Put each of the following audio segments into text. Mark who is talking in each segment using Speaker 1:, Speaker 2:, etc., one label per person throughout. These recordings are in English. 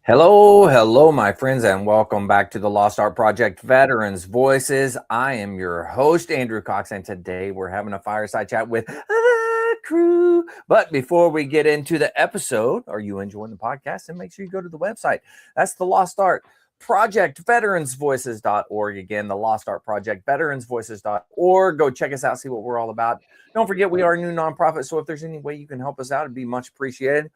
Speaker 1: Hello, my friends, and welcome back to the Lost Art Project Veterans Voices. I am your host, Andrew Cox, and today we're having a fireside chat with the crew. But before we get into the episode, are you enjoying the podcast? And make sure you go to the website. That's the Lost Art Project veteransvoices.org. Again, the Lost Art Project veteransvoices.org. Go check us out, see what we're all about. Don't forget, we are a new nonprofit, so if there's any way you can help us out, it'd be much appreciated.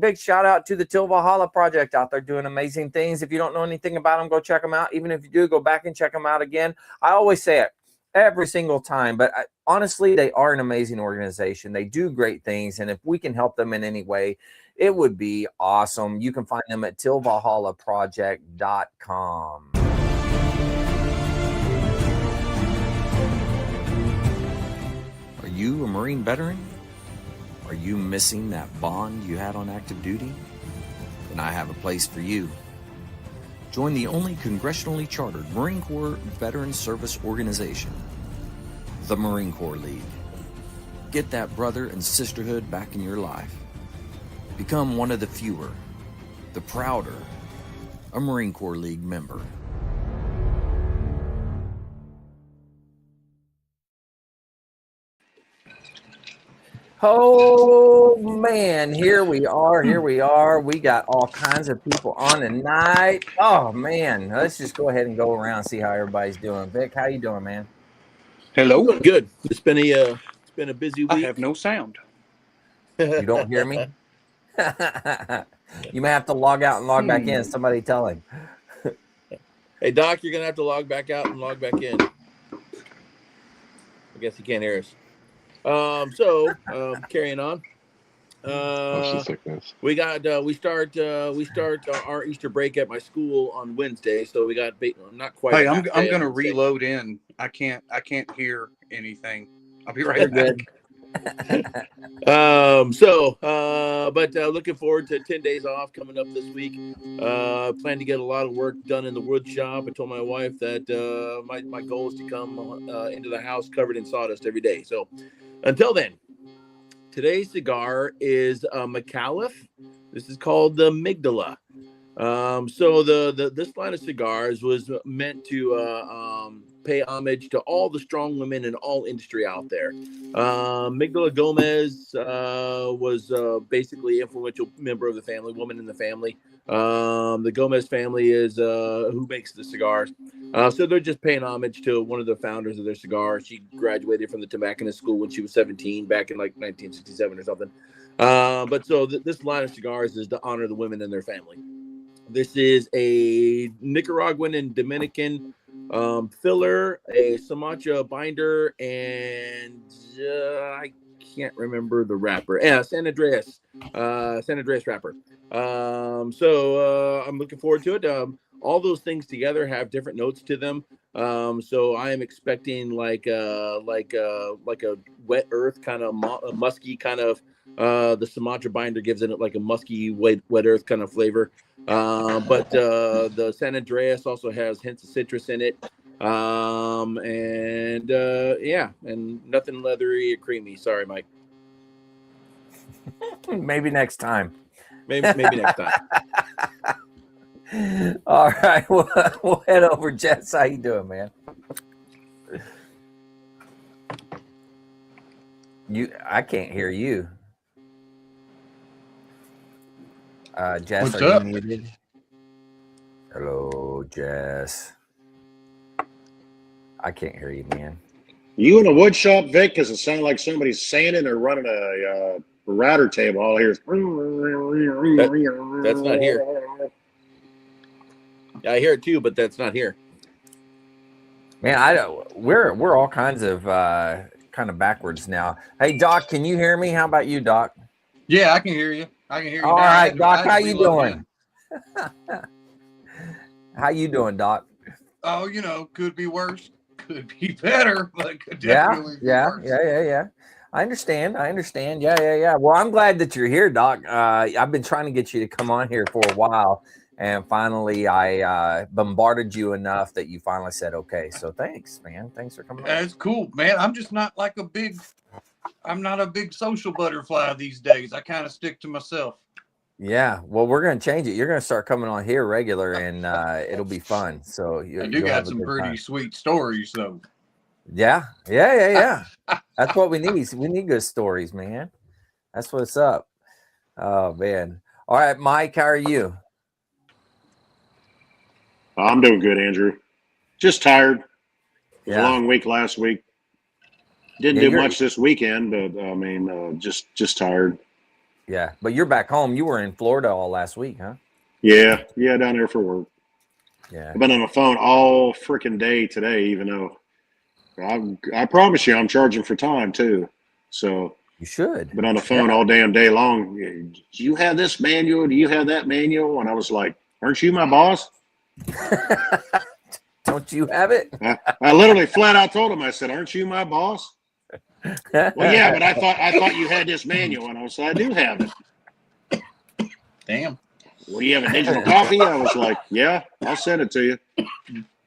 Speaker 1: Big shout out to the Till Valhalla Project out there doing amazing things. If you don't know anything about them, go check them out. Even if you do, go back and check them out again. I always say it every single time, but honestly, they are an amazing organization. They do great things, and if we can help them in any way, it would be awesome. You can find them at tillvalhallaproject.com. Are you a Marine veteran? Are you missing that bond you had on active duty? Then I have a place for you. Join the only congressionally chartered Marine Corps Veteran Service Organization, the Marine Corps League. Get that brother and sisterhood back in your life. Become one of the fewer, the prouder, a Marine Corps League member. Oh man, here we are. We got all kinds of people on tonight. Oh man, let's just go ahead and go around and see how everybody's doing. Vic, how you doing, man?
Speaker 2: Hello.
Speaker 3: Doing good. It's been a busy week.
Speaker 2: I have no sound.
Speaker 1: You don't hear me? You may have to log out and log back in. Somebody tell him.
Speaker 3: Hey Doc, you're gonna have to log back out and log back in. I guess he can't hear us. Carrying on. We start our Easter break at my school on Wednesday, so we got not quite.
Speaker 2: Hey, I'm gonna reload in. I can't hear anything. I'll be right back.
Speaker 3: Looking forward to 10 days off coming up this week. Plan to get a lot of work done in the wood shop. I told my wife that my goal is to come into the house covered in sawdust every day. So until then, today's cigar is McAuliffe. This is called the Amygdala. This line of cigars was meant to pay homage to all the strong women in all industry out there. Amygdala Gomez was basically an influential member of the family, woman in the family. The Gomez family is who makes the cigars. So they're just paying homage to one of the founders of their cigar. She graduated from the tobacconist school when she was 17 back in like 1967 or something. This line of cigars is to honor the women in their family. This is a Nicaraguan and Dominican filler, a Sumatra binder, and I can't remember the wrapper. San Andreas wrapper. I'm looking forward to it. All those things together have different notes to them. So I am expecting like a wet earth kind of musky kind of. The Sumatra binder gives it like a musky wet earth kind of flavor. But the San Andreas also has hints of citrus in it. And nothing leathery or creamy. Sorry, Mike.
Speaker 1: Maybe next time.
Speaker 3: Maybe next time.
Speaker 1: All right, we'll head over. Jess, how you doing, man? I can't hear you. Jess,
Speaker 2: What's
Speaker 1: are
Speaker 2: up?
Speaker 1: you muted? Hello, Jess. I can't hear you, man.
Speaker 4: You in a wood shop, Vic? Because it sounded like somebody's sanding or running a router table. All here.
Speaker 3: That's not here. I hear it too, but that's not here.
Speaker 1: Man, we're all kinds of kind of backwards now. Hey, Doc, can you hear me? How about you, Doc?
Speaker 2: Yeah, I can hear you. I can hear you.
Speaker 1: All
Speaker 2: now.
Speaker 1: right, Doc, how you doing? How you doing, Doc?
Speaker 2: Oh, could be worse, could be better, but could
Speaker 1: Yeah.
Speaker 2: definitely be worse.
Speaker 1: I understand. Yeah. Well, I'm glad that you're here, Doc. I've been trying to get you to come on here for a while, and finally I bombarded you enough that you finally said okay. So thanks, man. Thanks for coming on.
Speaker 2: That's cool, man. I'm just not like I'm not a big social butterfly these days. I kind of stick to myself.
Speaker 1: Yeah, well, we're gonna change it. You're gonna start coming on here regular, and it'll be fun. So
Speaker 5: I do
Speaker 1: you'll
Speaker 5: got
Speaker 1: have a
Speaker 5: some
Speaker 1: good
Speaker 5: pretty
Speaker 1: time.
Speaker 5: sweet stories though.
Speaker 1: Yeah, yeah. That's what we need. We need good stories, man. That's what's up. Oh man. All right, Mike, how are you?
Speaker 4: I'm doing good, Andrew. Just tired. It was a
Speaker 1: Yeah,
Speaker 4: long week last week. Didn't
Speaker 1: yeah,
Speaker 4: do
Speaker 1: you're
Speaker 4: much this weekend, but I mean, just tired.
Speaker 1: yeah, but you're back home. You were in Florida all last week, huh?
Speaker 4: Yeah, down there for work.
Speaker 1: Yeah,
Speaker 4: I've been on the phone all freaking day today, even though I promise you I'm charging for time too. So
Speaker 1: you should.
Speaker 4: been on the phone all damn day long. Do you have this manual? Do you have that manual? And I was like, aren't you my boss?
Speaker 1: Don't you have it?
Speaker 4: I literally flat out told him, I said, aren't you my boss? Well, yeah, but I thought you had this manual. And I said, I do have it.
Speaker 5: Damn.
Speaker 4: Well, do you have a digital copy? I was like, yeah, I'll send it to you.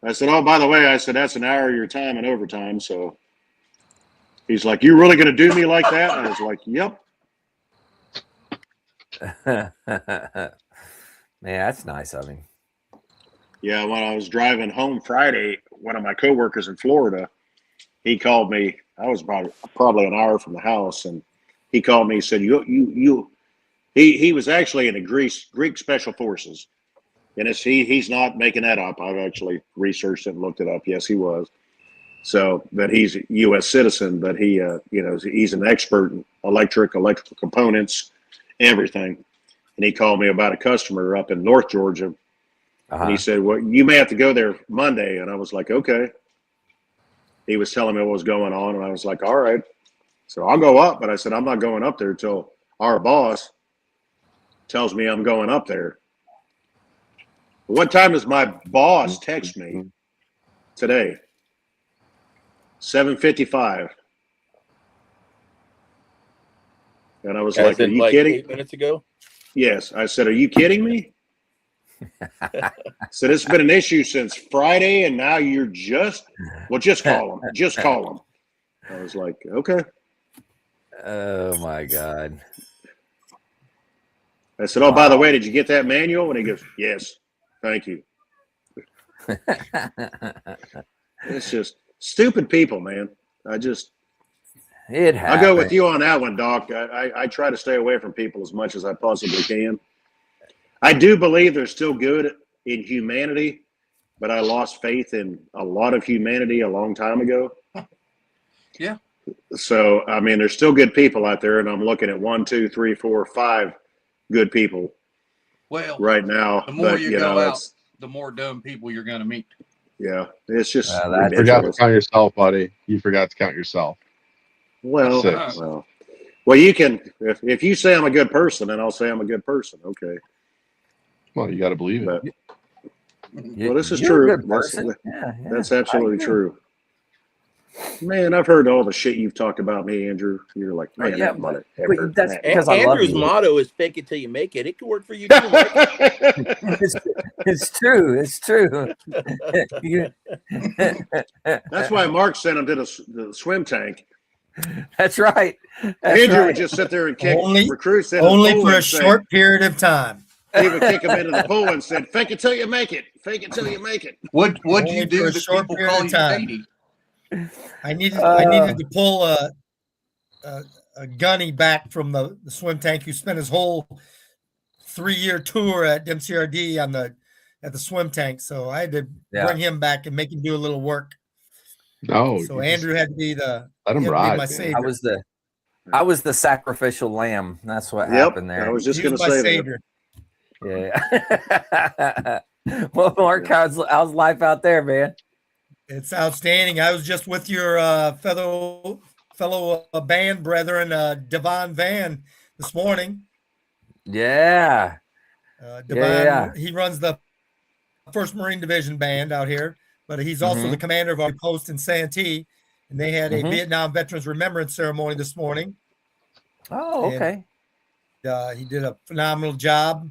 Speaker 4: I said, oh, by the way, I said, that's an hour of your time and overtime. So he's like, you really going to do me like that? I was like, yep.
Speaker 1: Man, that's nice of him.
Speaker 4: Yeah, when I was driving home Friday, one of my coworkers in Florida, he called me. I was probably an hour from the house, and he called me. He said, He was actually in the Greek Special Forces, and he's not making that up. I've actually researched it and looked it up. Yes, he was. So, but he's a U.S. citizen, but he, he's an expert in electrical components, everything. And he called me about a customer up in North Georgia. And he said, well, you may have to go there Monday. And I was like, okay. He was telling me what was going on. And I was like, all right. So I'll go up. But I said, I'm not going up there until our boss tells me I'm going up there. What time does my boss text me today? 7:55. And I was like, are you kidding?
Speaker 3: 8 minutes ago?
Speaker 4: Yes. I said, are you kidding me? So this has been an issue since Friday, and now you're just call them. Just call them. I was like, okay.
Speaker 1: Oh my God.
Speaker 4: I said, oh, by the way, did you get that manual? And he goes, yes, thank you. It's just stupid people, man.
Speaker 1: It happens.
Speaker 4: I'll go with you on that one, Doc. I try to stay away from people as much as I possibly can. I do believe they're still good in humanity, but I lost faith in a lot of humanity a long time ago.
Speaker 5: Yeah.
Speaker 4: So, I mean, there's still good people out there, and I'm looking at 1, 2, 3, 4, 5 good people.
Speaker 5: Well,
Speaker 4: right now,
Speaker 5: the more
Speaker 4: but,
Speaker 5: you go out, the more dumb people you're going to meet.
Speaker 4: Yeah, it's just
Speaker 6: you forgot to count yourself, buddy. You forgot to count yourself.
Speaker 4: Well, you can if you say I'm a good person, then I'll say I'm a good person. Okay.
Speaker 6: Well, you got to believe it.
Speaker 4: Well, this is true. That's absolutely true. Man, I've heard all the shit you've talked about me, Andrew. You're like, man,
Speaker 1: but that's because
Speaker 3: Andrew's motto is "fake it till you make it." It could work for you too, Mike.
Speaker 1: It's true. It's true.
Speaker 4: That's why Mark sent him to the swim tank.
Speaker 1: That's right.
Speaker 4: Andrew would just sit there and kick recruits in
Speaker 7: only for a short period of time.
Speaker 4: He would kick him into the pool and said, "Fake it till you make it. Fake it till you make it."
Speaker 5: What'd you do that people call you shady?
Speaker 7: I needed to pull a gunny back from the swim tank who spent his whole 3-year tour at MCRD at the swim tank. So I had to bring him back and make him do a little work.
Speaker 6: No.
Speaker 7: So Andrew had to be
Speaker 6: let him ride.
Speaker 7: my savior.
Speaker 1: I was the sacrificial lamb. That's what happened there.
Speaker 4: I was just going to say
Speaker 7: savior.
Speaker 1: Yeah. Well, Mark, how's life out there, man?
Speaker 7: It's outstanding. I was just with your fellow band brethren, Devon Van, this morning.
Speaker 1: Yeah.
Speaker 7: Devon, he runs the 1st Marine Division band out here, but he's also the commander of our post in Santee. And they had a Vietnam Veterans Remembrance Ceremony this morning.
Speaker 1: Oh, okay.
Speaker 7: And, he did a phenomenal job.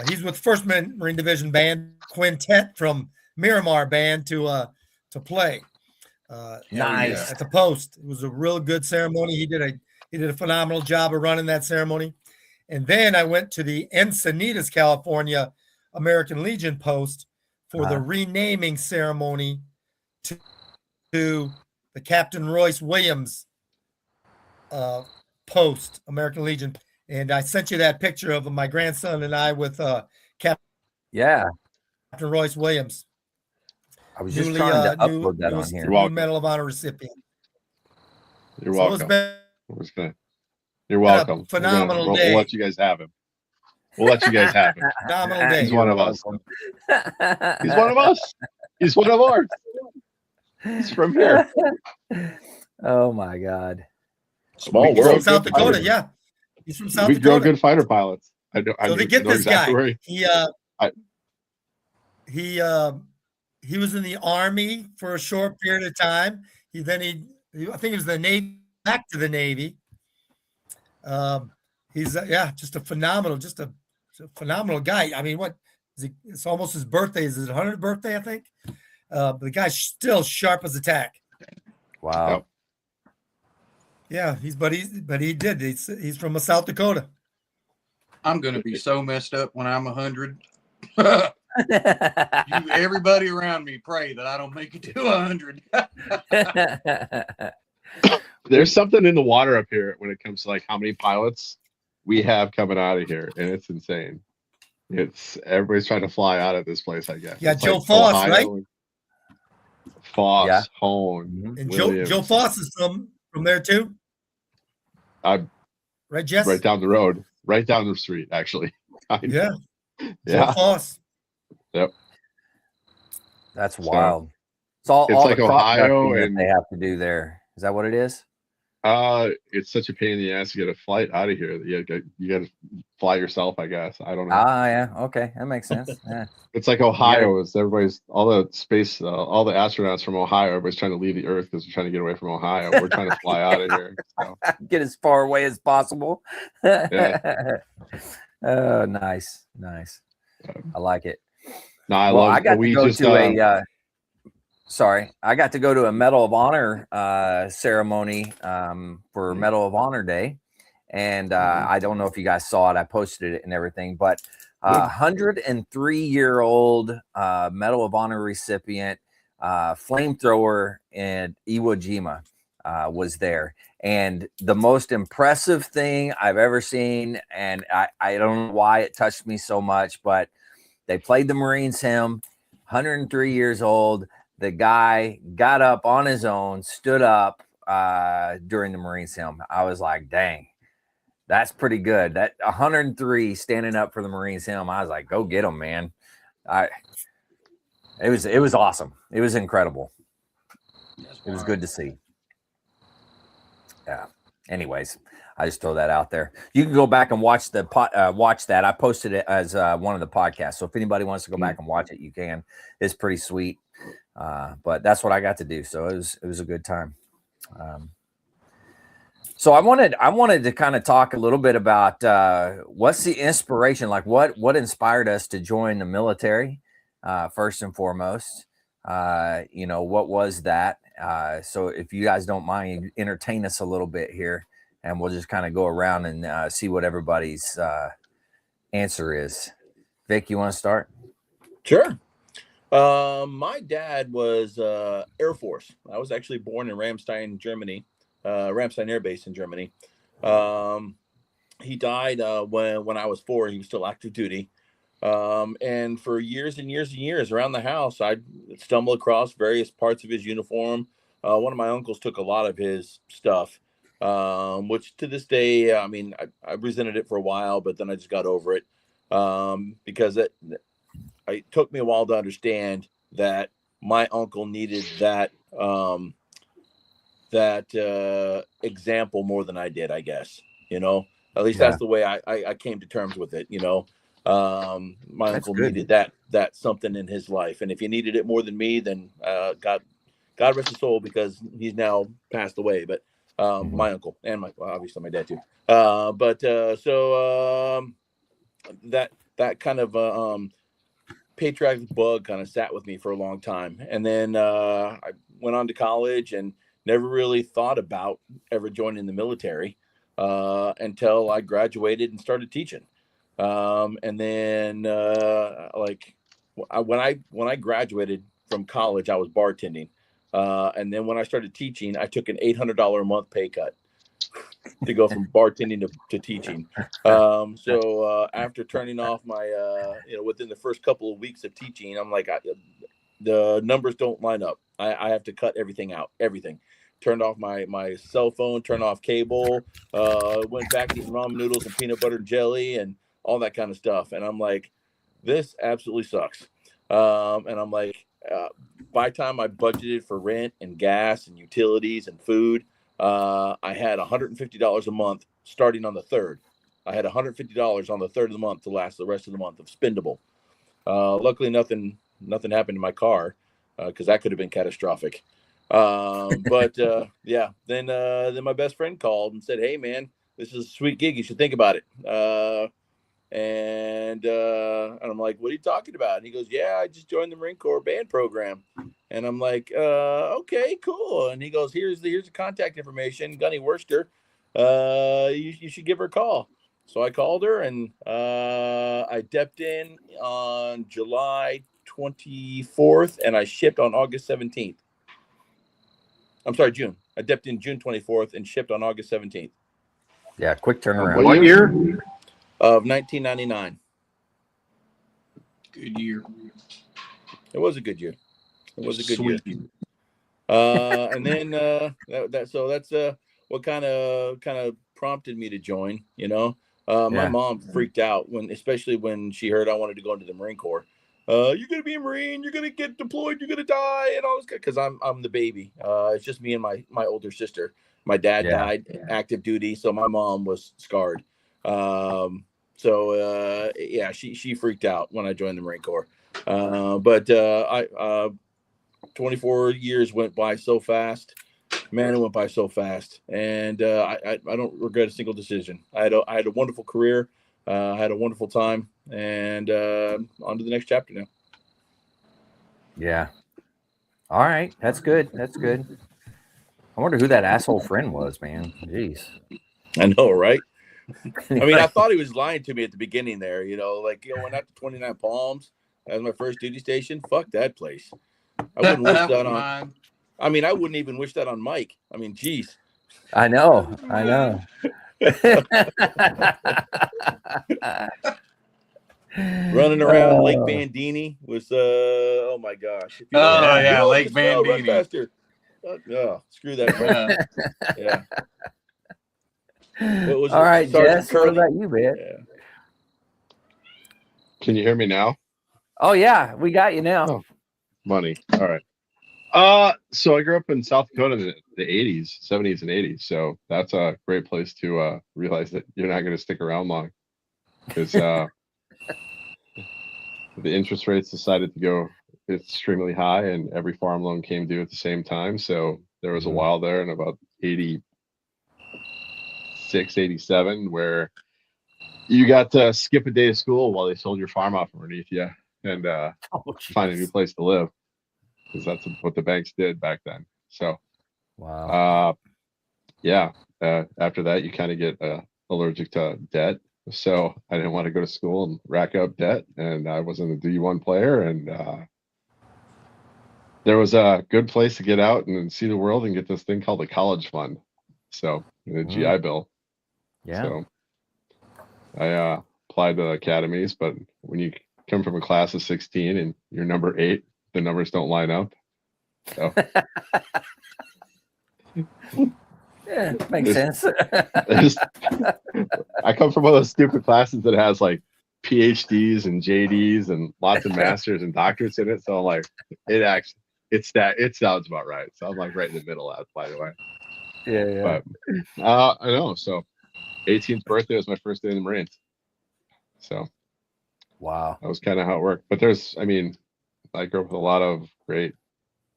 Speaker 7: He's with 1st Marine Division Band quintet from Miramar Band to play.
Speaker 1: Nice
Speaker 7: at the post. It was a real good ceremony. He did a phenomenal job of running that ceremony. And then I went to the Encinitas, California American Legion post for the renaming ceremony to the Captain Royce Williams post, American Legion. And I sent you that picture of my grandson and I with Captain Royce Williams.
Speaker 1: I was just trying to upload that on here.
Speaker 7: New Medal of Honor recipient.
Speaker 6: You're welcome. You're welcome.
Speaker 7: Phenomenal day.
Speaker 6: We'll let you guys have him. We'll let you guys have him.
Speaker 7: Phenomenal day.
Speaker 6: He's one of us. He's one of us. He's one of ours. He's from here.
Speaker 1: Oh my God.
Speaker 3: Small
Speaker 7: He's
Speaker 3: world.
Speaker 7: from South Dakota. Yeah. He's from South
Speaker 6: We
Speaker 7: Dakota.
Speaker 6: grow good fighter pilots.
Speaker 7: So to get this guy, he was in the Army for a short period of time. I think it was the Navy, back to the Navy. He's just a phenomenal guy. I mean, it's almost his birthday. Is his 100th birthday, I think. The guy's still sharp as a tack.
Speaker 1: Wow.
Speaker 7: Yeah, he's from South Dakota.
Speaker 5: I'm going to be so messed up when I'm 100. Everybody around me pray that I don't make it to 100.
Speaker 6: There's something in the water up here when it comes to like how many pilots we have coming out of here, and it's insane. Everybody's trying to fly out of this place, I guess.
Speaker 7: Yeah,
Speaker 6: it's
Speaker 7: Joe
Speaker 6: like
Speaker 7: Foss,
Speaker 6: Ohio,
Speaker 7: right?
Speaker 6: Foss, Hone,
Speaker 7: and
Speaker 6: Williams.
Speaker 7: Joe Foss is from there too. Right, Jess?
Speaker 6: Right down the road, right down the street, actually.
Speaker 7: Yeah.
Speaker 6: Joe
Speaker 7: Foss.
Speaker 6: Yep.
Speaker 1: That's wild. It's all
Speaker 6: like
Speaker 1: the
Speaker 6: Ohio
Speaker 1: and they have to do there. Is that what it is?
Speaker 6: It's such a pain in the ass to get a flight out of here. You got to fly yourself, I guess. I don't know.
Speaker 1: Yeah. Okay, that makes sense. Yeah.
Speaker 6: It's like Ohio is all the astronauts from Ohio. Everybody's trying to leave the Earth because they're trying to get away from Ohio. We're trying to fly out of here. So.
Speaker 1: Get as far away as possible.
Speaker 6: Yeah.
Speaker 1: Oh, nice. I like it.
Speaker 6: No,
Speaker 1: I got to go to I got to go to a Medal of Honor ceremony for Medal of Honor Day. And I don't know if you guys saw it. I posted it and everything. But 103-year-old Medal of Honor recipient, flamethrower in Iwo Jima was there. And the most impressive thing I've ever seen, and I don't know why it touched me so much, but they played the Marines hymn, 103 years old. The guy got up on his own, stood up during the Marines hymn. I was like, dang, that's pretty good. That 103 standing up for the Marines hymn. I was like, go get him, man. It was awesome. It was incredible. It was good to see. Yeah. Anyways, I just throw that out there. You can go back and watch watch that. I posted it as one of the podcasts. So if anybody wants to go back and watch it, you can. It's pretty sweet. But that's what I got to do. So it was a good time. So I wanted to kind of talk a little bit about what's the inspiration, like what inspired us to join the military, first and foremost. What was that? So if you guys don't mind, entertain us a little bit here, and we'll just kind of go around and see what everybody's answer is. Vic, you want to start?
Speaker 3: Sure. My dad was Air Force. I was actually born in Ramstein, Germany, Ramstein Air Base in Germany. He died when I was 4. He was still active duty. And for years and years and years around the house, I'd stumble across various parts of his uniform. One of my uncles took a lot of his stuff, which to this day, I mean, I resented it for a while, but then I just got over it because it took me a while to understand that my uncle needed that example more than I did, I guess, at least that's the way I came to terms with it. My uncle needed that something in his life. And if he needed it more than me, then God rest his soul, because he's now passed away. But my uncle and obviously my dad too. That kind of patriotic bug kind of sat with me for a long time. And then I went on to college and never really thought about ever joining the military. until I graduated and started teaching. And then when I graduated from college, I was bartending. And then when I started teaching, I took an $800 a month pay cut to go from bartending to teaching. So after turning off my, within the first couple of weeks of teaching, I'm like, the numbers don't line up. I have to cut everything out, everything. Turned off my cell phone, turned off cable, went back to eating ramen noodles and peanut butter and jelly and all that kind of stuff. And I'm like, this absolutely sucks. And I'm like, by the time I budgeted for rent and gas and utilities and food, I had $150 a month starting on the 3rd. I had $150 on the 3rd of the month to last the rest of the month of spendable. Luckily, nothing happened to my car because that could have been catastrophic. But then my best friend called and said, "Hey, man, this is a sweet gig. You should think about it." And I'm like, "What are you talking about?" And he goes, "Yeah, I just joined the Marine Corps band program." And I'm like, "Okay, cool." And he goes, "Here's the contact information, Gunny Worcester. You should give her a call." So I called her, and I depped in on July 24th, and I shipped on August 17th. I'm sorry, June. I depped in June 24th and shipped on August 17th.
Speaker 1: Yeah, quick turnaround.
Speaker 4: What year?
Speaker 3: Of 1999.
Speaker 5: Good year.
Speaker 3: It was a good year. It was a good
Speaker 5: Sweet.
Speaker 3: year. And then that's what kind of prompted me to join. My mom freaked out especially when she heard I wanted to go into the Marine Corps. You're gonna be a Marine. You're gonna get deployed. You're gonna die, and all this. Because I'm the baby. It's just me and my older sister. My dad died active duty, so my mom was scarred. She freaked out when I joined the Marine Corps. But 24 years went by so fast. Man, it went by so fast, and I don't regret a single decision. I had a wonderful career. I had a wonderful time, and on to the next chapter now.
Speaker 1: Yeah. All right. That's good. That's good. I wonder who that asshole friend was, man. Jeez.
Speaker 3: I know, right? I mean, I thought he was lying to me at the beginning there. When out to 29 Palms, that was my first duty station. Fuck that place. I wouldn't wish that on. I mean, I wouldn't even wish that on Mike. I mean, geez.
Speaker 1: I know.
Speaker 3: Running around Lake Bandini was oh my gosh.
Speaker 5: Lake Bandini.
Speaker 3: Run faster. Screw that. Yeah.
Speaker 1: What was all right, Jess? What about you, man?
Speaker 3: Yeah.
Speaker 6: Can you hear me now?
Speaker 1: Oh yeah, we got you now.
Speaker 6: Oh, money. All right. So I grew up in South Dakota in the 80s, 70s, and 80s. So that's a great place to realize that you're not going to stick around long, because the interest rates decided to go extremely high, and every farm loan came due at the same time. So there was a while there in about 86, 87, where you got to skip a day of school while they sold your farm off underneath you and find a new place to live, because that's what the banks did back then. So,
Speaker 1: wow.
Speaker 6: After that, you kind of get allergic to debt. So I didn't want to go to school and rack up debt, and I wasn't a D1 player, and there was a good place to get out and see the world and get this thing called a college fund. So the GI Bill.
Speaker 1: Yeah.
Speaker 6: So I applied to academies, but when you come from a class of 16 and you're number 8, the numbers don't line up. So
Speaker 1: yeah, makes sense.
Speaker 6: I come from one of those stupid classes that has like PhDs and JDs and lots of masters and doctorates in it. So I'm like, it sounds about right. So I'm like right in the middle of that, by the way.
Speaker 1: Yeah.
Speaker 6: But I know. So 18th birthday was my first day in the Marines. So
Speaker 1: wow,
Speaker 6: that was kind of how it worked. But I grew up with a lot of great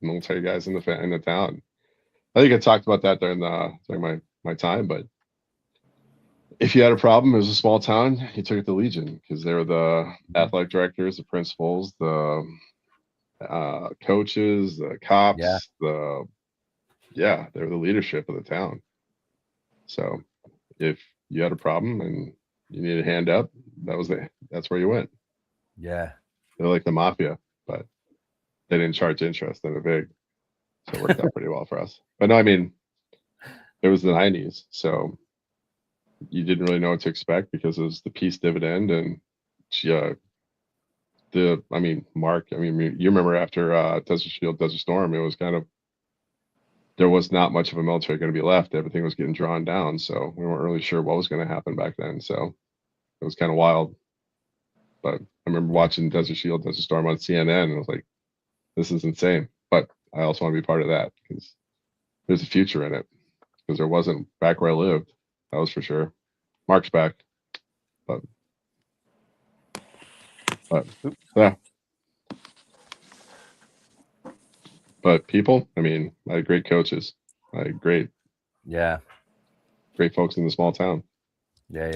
Speaker 6: military guys in the town. I think I talked about that during my time, but if you had a problem, it was a small town, you took it to Legion, because they were the athletic directors, the principals, the coaches, the cops, they were the leadership of the town. So if you had a problem and you needed a hand up, that's where you went.
Speaker 1: Yeah.
Speaker 6: They're like the mafia, but they didn't charge interest in the VIG. So it worked out pretty well for us. But no, I mean, it was the 90s. So you didn't really know what to expect because it was the peace dividend. And Mark, you remember after Desert Shield, Desert Storm, it was kind of, there was not much of a military going to be left. Everything was getting drawn down. So we weren't really sure what was going to happen back then. So it was kind of wild. But I remember watching Desert Shield, Desert Storm on CNN, and I was like, this is insane. But I also want to be part of that because there's a future in it. Because there wasn't back where I lived. That was for sure. Mark's back. But yeah. But people, I mean, I had great coaches. I had great folks in the small town.
Speaker 1: Yeah.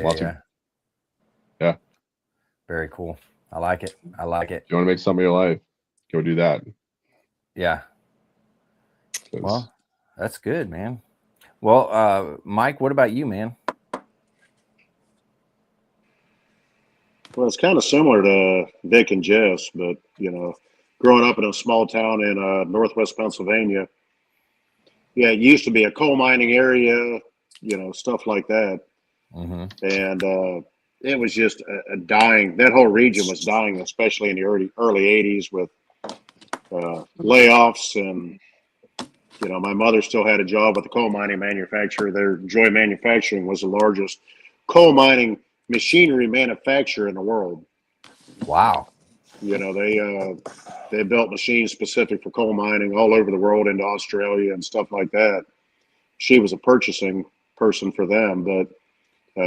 Speaker 1: Very cool. I like it.
Speaker 6: If you want to make something of your life, go do that.
Speaker 1: Yeah. Well, that's good, man. Well, Mike, what about you, man?
Speaker 4: Well, it's kind of similar to Vic and Jess, but, growing up in a small town in northwest Pennsylvania, yeah, it used to be a coal mining area, stuff like that.
Speaker 1: Mm-hmm.
Speaker 4: And it was just a dying, that whole region was dying, especially in the early 80s with layoffs. And, my mother still had a job with a coal mining manufacturer. Their Joy Manufacturing was the largest coal mining machinery manufacturer in the world.
Speaker 1: Wow.
Speaker 4: They built machines specific for coal mining all over the world, into Australia and stuff like that. She was a purchasing person for them, but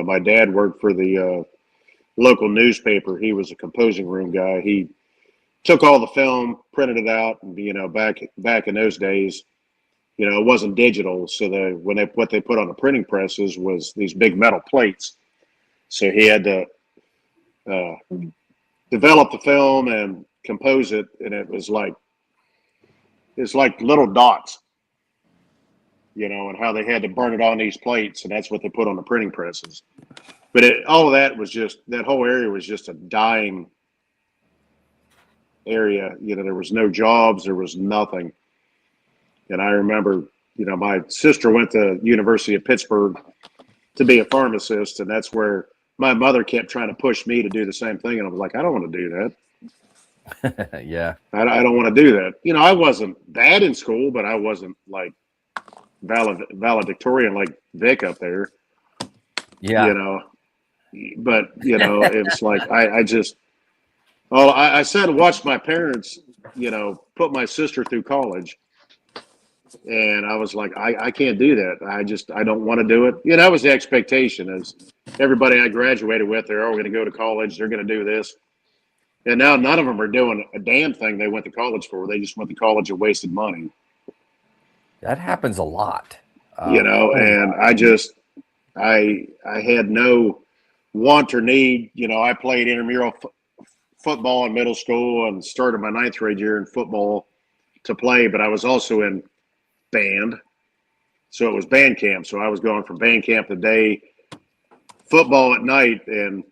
Speaker 4: my dad worked for the local newspaper. He was a composing room guy. He took all the film, printed it out, and back in those days, it wasn't digital. So what they put on the printing presses was these big metal plates. So he had to develop the film and compose it, and it's like little dots, and how they had to burn it on these plates, and that's what they put on the printing presses. But all of that was just, that whole area was just a dying area. There was no jobs, there was nothing. And I remember, my sister went to University of Pittsburgh to be a pharmacist, and that's where my mother kept trying to push me to do the same thing. And I was like, I don't want to do that.
Speaker 1: Yeah.
Speaker 4: I don't want to do that. I wasn't bad in school, but I wasn't like valedictorian like Vic up there.
Speaker 1: Yeah.
Speaker 4: But, it was like, I sat and watched my parents, put my sister through college. And I was like, I can't do that. I don't want to do it. That was the expectation, is everybody I graduated with, they're all going to go to college. They're going to do this. And now none of them are doing a damn thing they went to college for. They just went to college and wasted money.
Speaker 1: That happens a lot.
Speaker 4: And I had no want or need. I played intramural football in middle school and started my 9th grade year in football to play, but I was also in band. So it was band camp. So I was going from band camp the day, football at night. And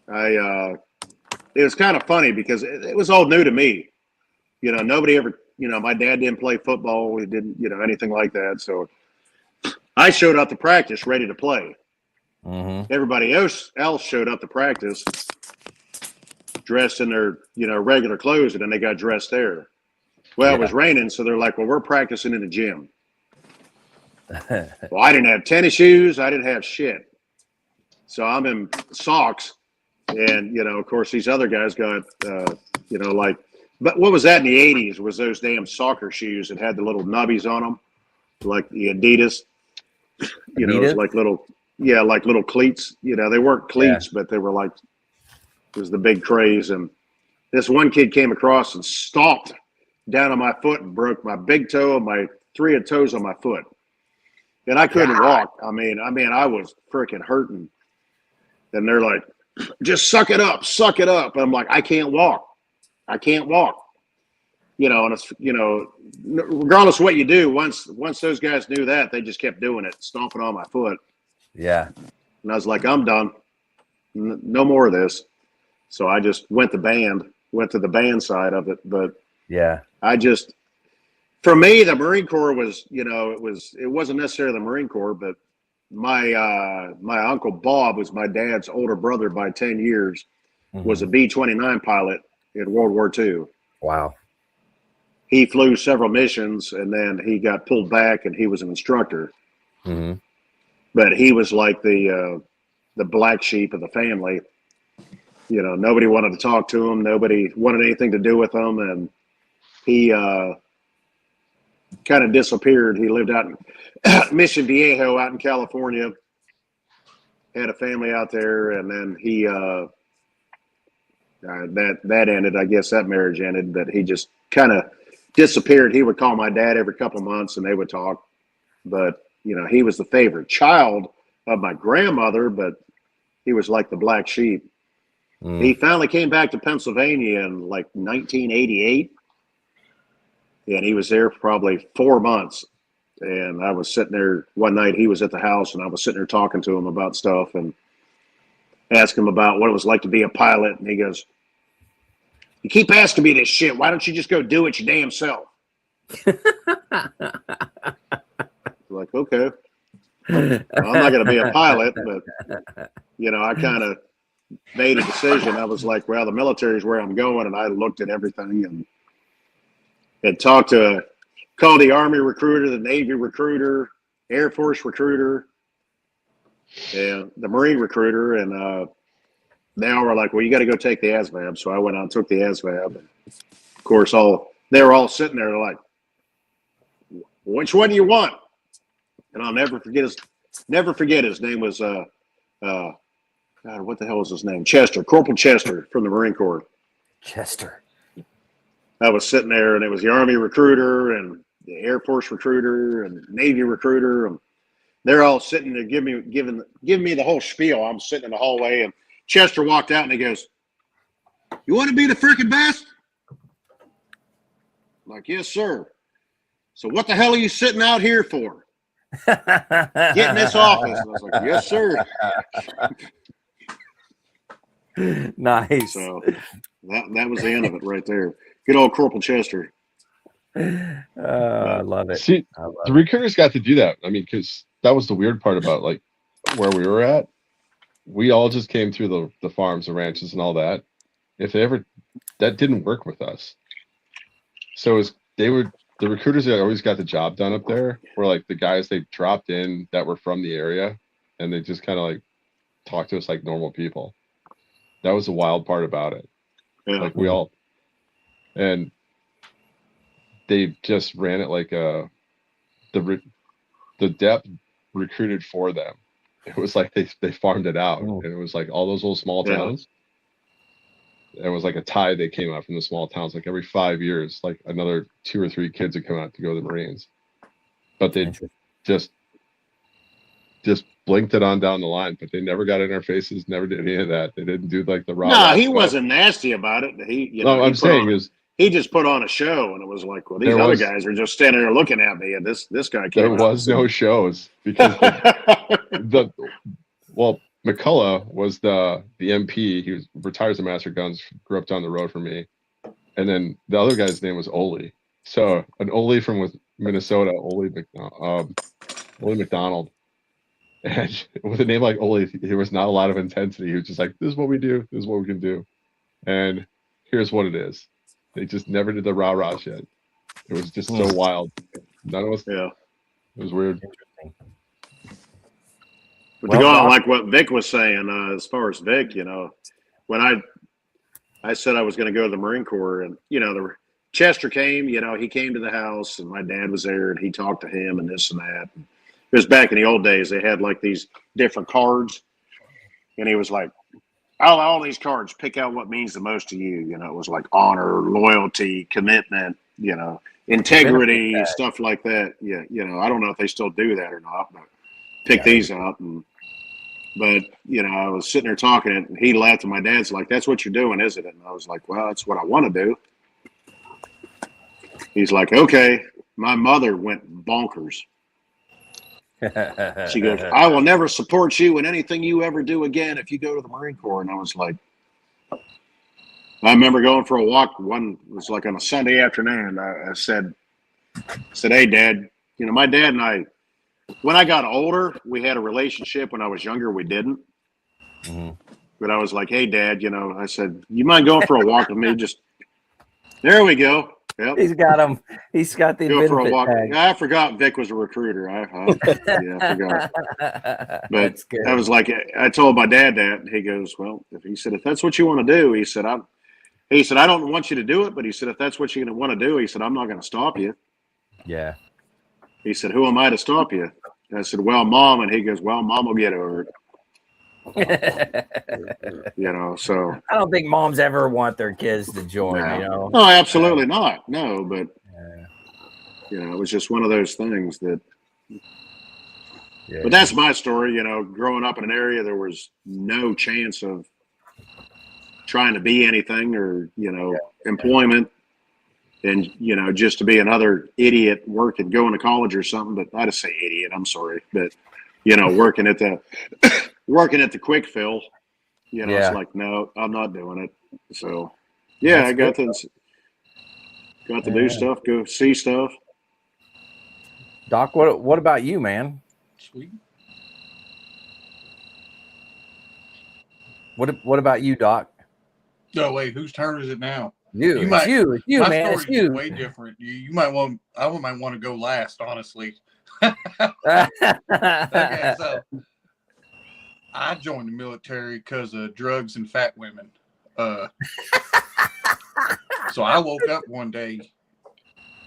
Speaker 4: it was kind of funny because it was all new to me. Nobody ever, my dad didn't play football. He didn't, anything like that. So I showed up to practice ready to play.
Speaker 1: Mm-hmm.
Speaker 4: Everybody else showed up to practice dressed in their, regular clothes, and then they got dressed there. Well, It was raining, so they're like, well, we're practicing in the gym. Well, I didn't have tennis shoes. I didn't have shit. So I'm in socks. And, of course, these other guys got, but what was that in the 80s was those damn soccer shoes that had the little nubbies on them, like the Adidas. It was like little cleats. They weren't cleats, but they were like, it was the big craze. And this one kid came across and stomped down on my foot and broke my big toe and my 3 toes on my foot. And I couldn't walk. I mean, I was freaking hurting. And they're like, just suck it up. And I'm like, I can't walk. And it's, regardless of what you do, once those guys knew that, they just kept doing it, stomping on my foot.
Speaker 1: Yeah.
Speaker 4: And I was like, I'm done. No more of this. So I just went to the band side of it. But
Speaker 1: Yeah.
Speaker 4: for me, the Marine Corps was, it wasn't necessarily the Marine Corps, but my uncle Bob was my dad's older brother by 10 years, was a B-29 pilot in World War II.
Speaker 1: Wow.
Speaker 4: He flew several missions, and then he got pulled back, and he was an instructor. But he was like the black sheep of the family. Nobody wanted to talk to him. Nobody wanted anything to do with him, and he kind of disappeared. He lived out in Mission Viejo, out in California. Had a family out there, and then he that ended. I guess that marriage ended, but he just kind of disappeared. He would call my dad every couple months, and they would talk. But he was the favorite child of my grandmother, but he was like the black sheep. He finally came back to Pennsylvania in like 1988, and he was there for probably 4 months. And I was sitting there one night. He was at the house, and I was sitting there talking to him about stuff and asked him about what it was like to be a pilot. And he goes, "You keep asking me this shit. Why don't you just go do it your damn self?" Like, okay, well, I'm not going to be a pilot, but I kind of made a decision. I was like, well, the military is where I'm going, and I looked at everything and called the Army recruiter, the Navy recruiter, Air Force recruiter, and the Marine recruiter, and they all were like, well, you got to go take the ASVAB. So I went out and took the ASVAB. And of course, they were all sitting there like, which one do you want? And I'll never forget his name was God, what the hell was his name? Chester, Corporal Chester from the Marine Corps.
Speaker 1: Chester.
Speaker 4: I was sitting there, and it was the Army recruiter and the Air Force recruiter and Navy recruiter, and they're all sitting there giving me the whole spiel. I'm sitting in the hallway, and Chester walked out, and he goes, "You want to be the freaking best?" I'm like, "Yes, sir." "So what the hell are you sitting out here for? Get in this office." And I was like, "Yes, sir."
Speaker 1: Nice.
Speaker 4: So that was the end of it right there. Good old Corporal Chester.
Speaker 1: I love it.
Speaker 6: See, the recruiters got to do that. I mean, because that was the weird part about like where we were at. We all just came through the farms, the ranches, and all that. That didn't work with us. So the recruiters that always got the job done up there were like the guys they dropped in that were from the area, and they just kind of like talked to us like normal people. That was the wild part about it.
Speaker 4: Yeah.
Speaker 6: Like and they just ran it like the depth recruited for them. It was like they farmed it out, and it was like all those little small towns. It was like a tide that came out from the small towns. Like every 5 years, like another 2 or 3 kids would come out to go to the Marines. But they just blinked it on down the line. But they never got in our faces. Never did any of that. They didn't do like the raw.
Speaker 4: No, he wasn't nasty about it. He just put on a show, and it was like, well, these other guys are just standing there looking at me, and this guy came out.
Speaker 6: There was no shows because McCullough was the MP. He retires a Master Guns, grew up down the road from me. And then the other guy's name was Ole. So an Ole from Minnesota, Ole McDonald. And with a name like Ole, there was not a lot of intensity. He was just like, this is what we do. This is what we can do. And here's what it is. They just never did the rah-rah shit. It was just so wild. None of us.
Speaker 4: Yeah.
Speaker 6: It was weird.
Speaker 4: But to go on like what Vic was saying, as far as Vic, when I said I was going to go to the Marine Corps, and Chester came, he came to the house, and my dad was there, and he talked to him and this and that. It was back in the old days. They had like these different cards, and he was like, all these cards, pick out what means the most to you. It was like honor, loyalty, commitment, integrity, stuff like that. Yeah, I don't know if they still do that or not, but pick these out. But I was sitting there talking, and he laughed, and my dad's like, "That's what you're doing, isn't it?" And I was like, "Well, that's what I want to do." He's like, "Okay." My mother went bonkers. She goes, I will never support you in anything you ever do again if you go to the Marine Corps. And I was like, I remember going for a walk. It was like on a Sunday afternoon. I said, hey, Dad, my dad and I, when I got older, we had a relationship. When I was younger, we didn't.
Speaker 1: Mm-hmm.
Speaker 4: But I was like, hey, Dad, I said, you mind going for a walk with me? There we go. Yep.
Speaker 1: He's got him. He's got the
Speaker 4: Go for a
Speaker 1: benefit
Speaker 4: walk.
Speaker 1: tag.
Speaker 4: I forgot Vic was a recruiter. I forgot. But
Speaker 1: That's good.
Speaker 4: I was like, I told my dad that. And he goes, well, if that's what you want to do, he said, I don't want you to do it, but he said, if that's what you want to do, he said, I'm not going to stop you.
Speaker 1: Yeah.
Speaker 4: He said, who am I to stop you? And I said, well, Mom. And he goes, well, Mom will get over it. So
Speaker 1: I don't think moms ever want their kids to join,
Speaker 4: no. No, absolutely not. No, but it was just one of those things that. Yeah. But that's my story. Growing up in an area, there was no chance of trying to be anything or employment, and just to be another idiot working, going to college or something. But I just say idiot. I'm sorry, but working at the quick fill. It's like, no, I'm not doing it. So, I got to do stuff, go see stuff.
Speaker 1: Doc, what about you, man?
Speaker 5: Sweet.
Speaker 1: What about you, Doc?
Speaker 5: Oh wait, whose turn is it now?
Speaker 1: You,
Speaker 5: my
Speaker 1: man. It's you.
Speaker 5: Way different. You might want. I might want to go last, honestly. Okay, so I joined the military because of drugs and fat women. So I woke up one day.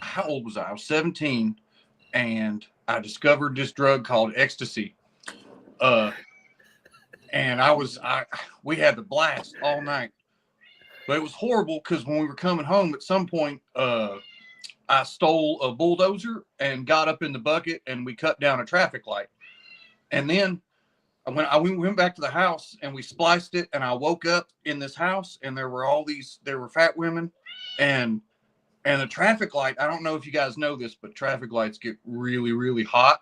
Speaker 5: How old was I? I was 17, and I discovered this drug called ecstasy. And we had the blast all night. But it was horrible because when we were coming home, at some point, I stole a bulldozer and got up in the bucket, and we cut down a traffic light. And then we went back to the house and we spliced it, and I woke up in this house, and there were fat women, and the traffic light. I don't know if you guys know this, but traffic lights get really, really hot.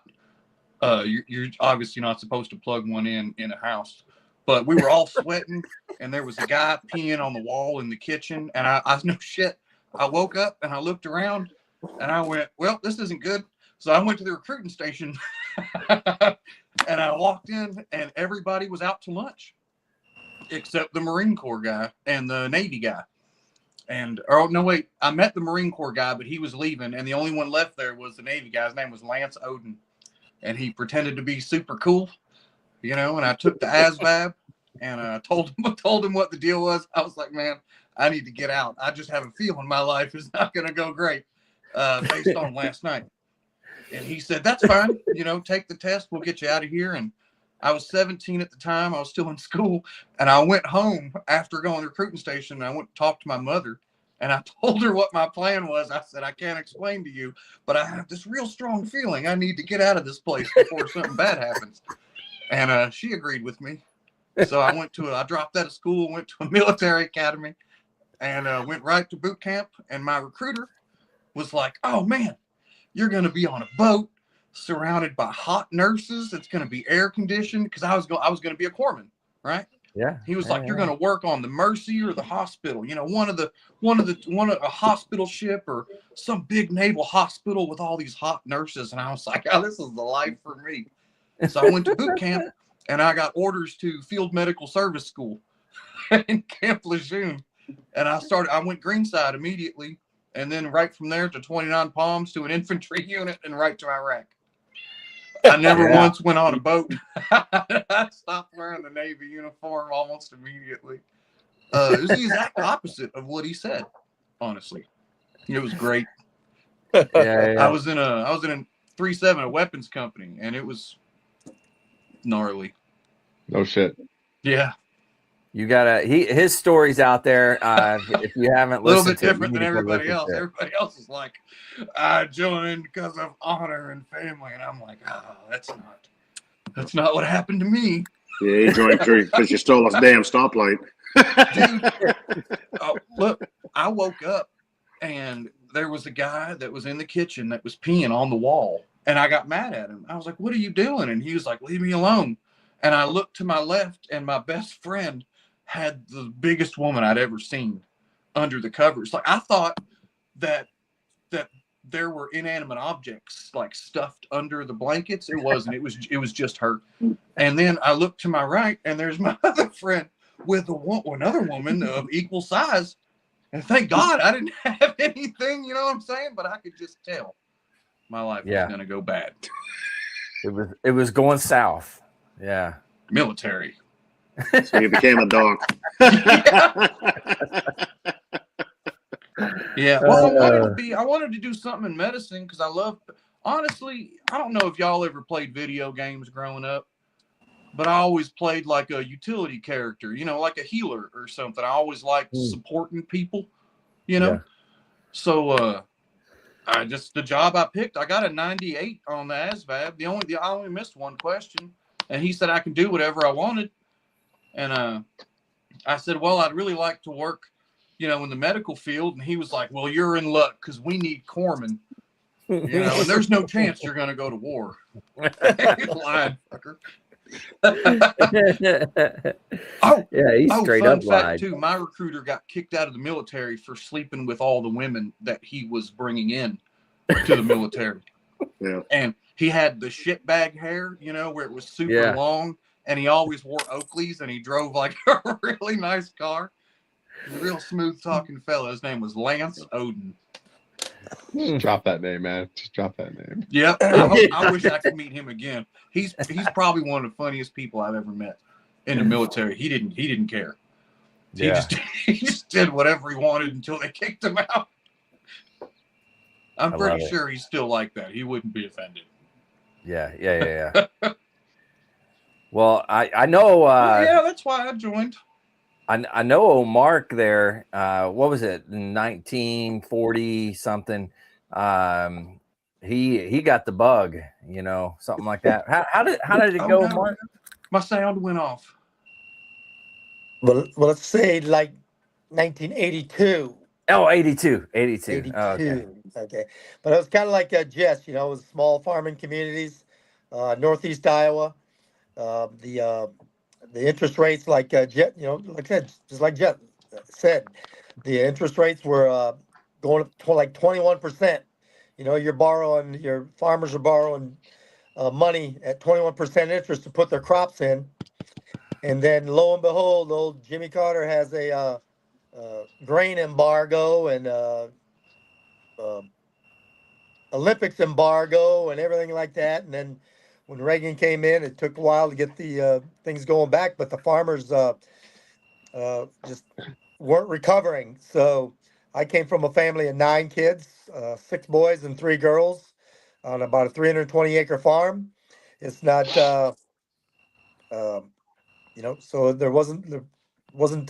Speaker 5: You're obviously not supposed to plug one in a house, but we were all sweating, and there was a guy peeing on the wall in the kitchen, and I no shit. I woke up and I looked around, and I went, well, this isn't good. So I went to the recruiting station, and I walked in, and everybody was out to lunch, except the Marine Corps guy and the Navy guy. And I met the Marine Corps guy, but he was leaving, and the only one left there was the Navy guy. His name was Lance Oden, and he pretended to be super cool, and I took the ASVAB, and I told him what the deal was. I was like, man, I need to get out. I just have a feeling my life is not going to go great based on last night. And he said, that's fine. Take the test. We'll get you out of here. And I was 17 at the time. I was still in school. And I went home after going to the recruiting station. And I went to talk to my mother. And I told her what my plan was. I said, I can't explain to you, but I have this real strong feeling I need to get out of this place before something bad happens. And she agreed with me. So I dropped out of school, went to a military academy, and went right to boot camp. And my recruiter was like, oh, man, you're going to be on a boat surrounded by hot nurses. It's going to be air conditioned, because I was going to be a corpsman, right?
Speaker 1: Yeah.
Speaker 5: He was like, you're going to work on the Mercy or the hospital, a hospital ship or some big naval hospital with all these hot nurses. And I was like, oh, this is the life for me. So I went to boot camp, and I got orders to Field Medical Service School in Camp Lejeune. And I went greenside immediately. And then right from there to 29 Palms to an infantry unit and right to Iraq. I never once went on a boat. I stopped wearing the Navy uniform almost immediately. It was the exact opposite of what he said, honestly. It was great. I was in a 3-7, a weapons company, and it was gnarly.
Speaker 6: No shit.
Speaker 5: Yeah.
Speaker 1: You gotta his story's out there. If you haven't listened,
Speaker 5: a little bit
Speaker 1: to it,
Speaker 5: different than everybody else. Everybody else is like, I joined because of honor and family, and I'm like, oh, that's not what happened to me.
Speaker 4: Yeah, he joined because you stole a damn stoplight.
Speaker 5: Dude, look, I woke up and there was a guy that was in the kitchen that was peeing on the wall, And I got mad at him. I was like, what are you doing? And he was like, leave me alone. And I looked to my left, and my best friend had the biggest woman I'd ever seen under the covers. Like, I thought that there were inanimate objects like stuffed under the blankets. It wasn't. It was just her. And then I looked to my right, and there's my other friend with another woman of equal size. And thank God I didn't have anything, you know what I'm saying? But I could just tell my life was going to go bad.
Speaker 1: It was going south. Yeah.
Speaker 5: Military.
Speaker 4: So you became a dog.
Speaker 5: Yeah. Well, I wanted to do something in medicine because honestly, I don't know if y'all ever played video games growing up, but I always played like a utility character, you know, like a healer or something. I always liked supporting people, you know? Yeah. So, the job I picked, I got a 98 on the ASVAB. I only missed one question, and he said I can do whatever I wanted. And I said, well, I'd really like to work, you know, in the medical field. And he was like, well, you're in luck because we need corpsmen, you know, and there's no chance you're going to go to war. Lying fucker.
Speaker 1: He's straight up lied
Speaker 5: too. My recruiter got kicked out of the military for sleeping with all the women that he was bringing in to the military.
Speaker 4: Yeah.
Speaker 5: And he had the shitbag hair, you know, where it was super long, and he always wore Oakleys, and he drove like a really nice car. A real smooth talking fella. His name was Lance Oden.
Speaker 6: Just drop that name, man. Just drop that name.
Speaker 5: Yeah, I wish I could meet him again. He's probably one of the funniest people I've ever met in the military. He didn't care. He just did whatever he wanted until they kicked him out. I'm pretty sure he's still like that. He wouldn't be offended.
Speaker 1: Yeah. Well, I know.
Speaker 5: That's why I joined.
Speaker 1: I know Mark there. What was it? 1940 something. He got the bug, you know, something like that. How did it go, Mark?
Speaker 5: My sound went off.
Speaker 7: Well, let's say like 1982.
Speaker 1: Oh, 82. Oh,
Speaker 7: Okay. But it was kind of like Jess, you know, it was small farming communities, Northeast Iowa. The interest rates, like Jet, you know, like I said, just like Jet said, the interest rates were going up to like 21%. You know, your farmers are borrowing money at 21% interest to put their crops in. And then lo and behold, old Jimmy Carter has a grain embargo and Olympics embargo and everything like that. And then when Reagan came in, it took a while to get the things going back, but the farmers just weren't recovering. So I came from a family of 9 kids, 6 boys and 3 girls on about a 320-acre farm. It's not, you know, so there wasn't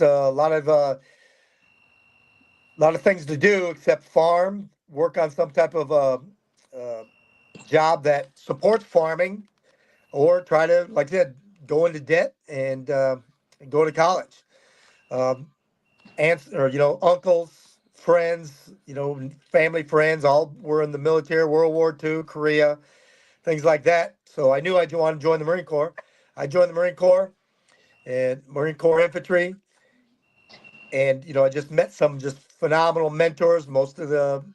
Speaker 7: a lot of things to do except farm, work on some type of job that supports farming, or try to, like I said, go into debt and go to college. Aunts, or, you know, uncles, friends, you know, family friends, all were in the military, World War II, Korea, things like that. So I knew I wanted to join the Marine Corps. I joined the Marine Corps and Marine Corps Infantry. And, you know, I just met some just phenomenal mentors. Most of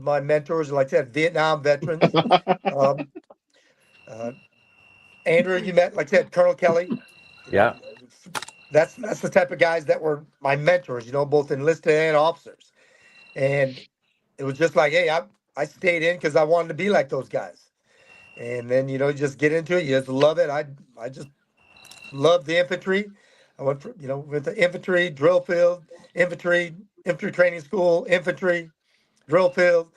Speaker 7: my mentors, like I said, Vietnam veterans. Andrew, you met, like I said, Colonel Kelly.
Speaker 1: Yeah.
Speaker 7: That's the type of guys that were my mentors, you know, both enlisted and officers. And it was just like, hey, I stayed in because I wanted to be like those guys. And then, you know, just get into it. You just love it. I just love the infantry. I went for, you know, with the infantry, drill field, infantry training school, infantry, drill field,